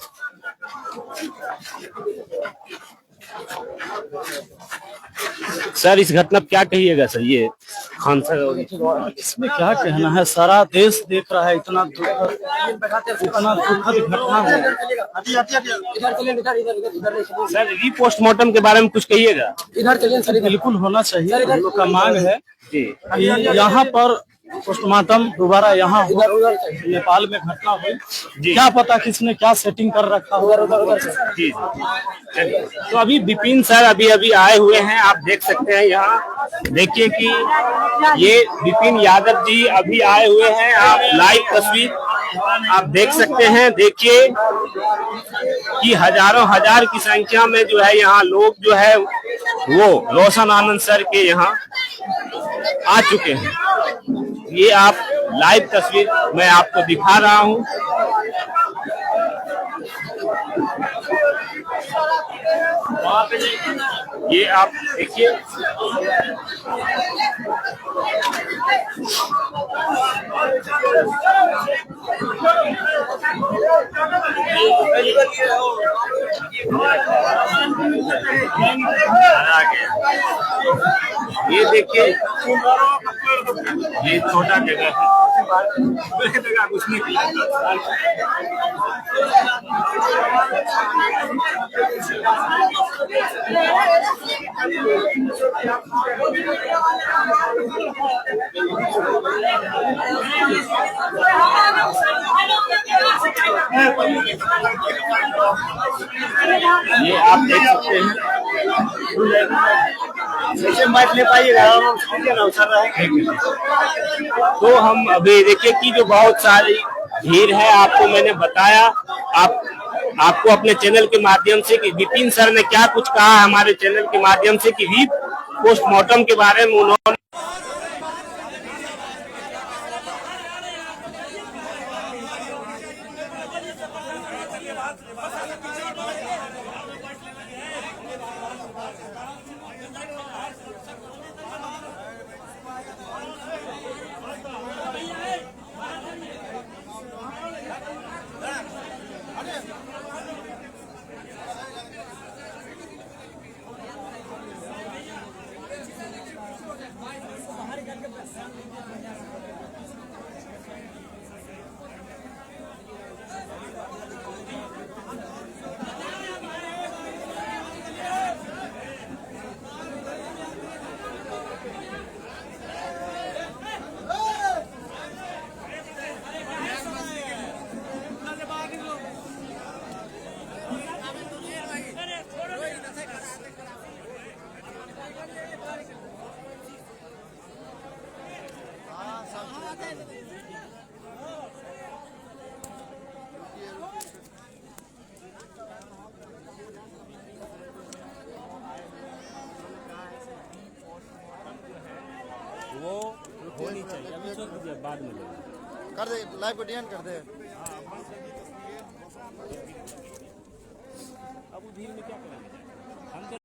सर इस घटना क्या कहिएगा सर? ये खान सर, इसमें क्या कहना है, सारा देश देख रहा है, इतना दुखद घटना है। सर पोस्टमार्टम के बारे में कुछ कहिएगा? बिल्कुल होना चाहिए, हम लोग का मांग है जी। कि यहाँ पर पोस्टमार्टम दोबारा यहाँ हो। नेपाल में घटना हुई, क्या पता किसने क्या सेटिंग कर रखा होगा। जी। तो अभी विपिन सर अभी आए हुए हैं, आप देख सकते हैं यहाँ। देखिए कि ये विपिन यादव जी अभी आए हुए हैं, आप लाइव तस्वीर आप देख सकते हैं। देखिए कि हजारों हजार की संख्या में जो है यहाँ लोग जो है वो रोशन आनंद सर के यहाँ आ चुके हैं। ये आप लाइव तस्वीर मैं आपको दिखा रहा हूं। ये आप देखिए, ये देखिए, ये छोटा जगह है, कुछ नहीं ये आप देख सकते हैं। ले पाइएगा तो हम अभी देखिए कि जो बहुत सारी भीड़ है, आपको मैंने बताया, आपको अपने चैनल के माध्यम से कि विपिन सर ने क्या कुछ कहा हमारे चैनल के माध्यम से कि पोस्टमार्टम के बारे में उन्होंने वो होनी चाहिए, अभी छोड़ दीजिए, बाद में कर दे, लाइव को डीएन कर दे। अब भीड़ में क्या करेंगे हम तो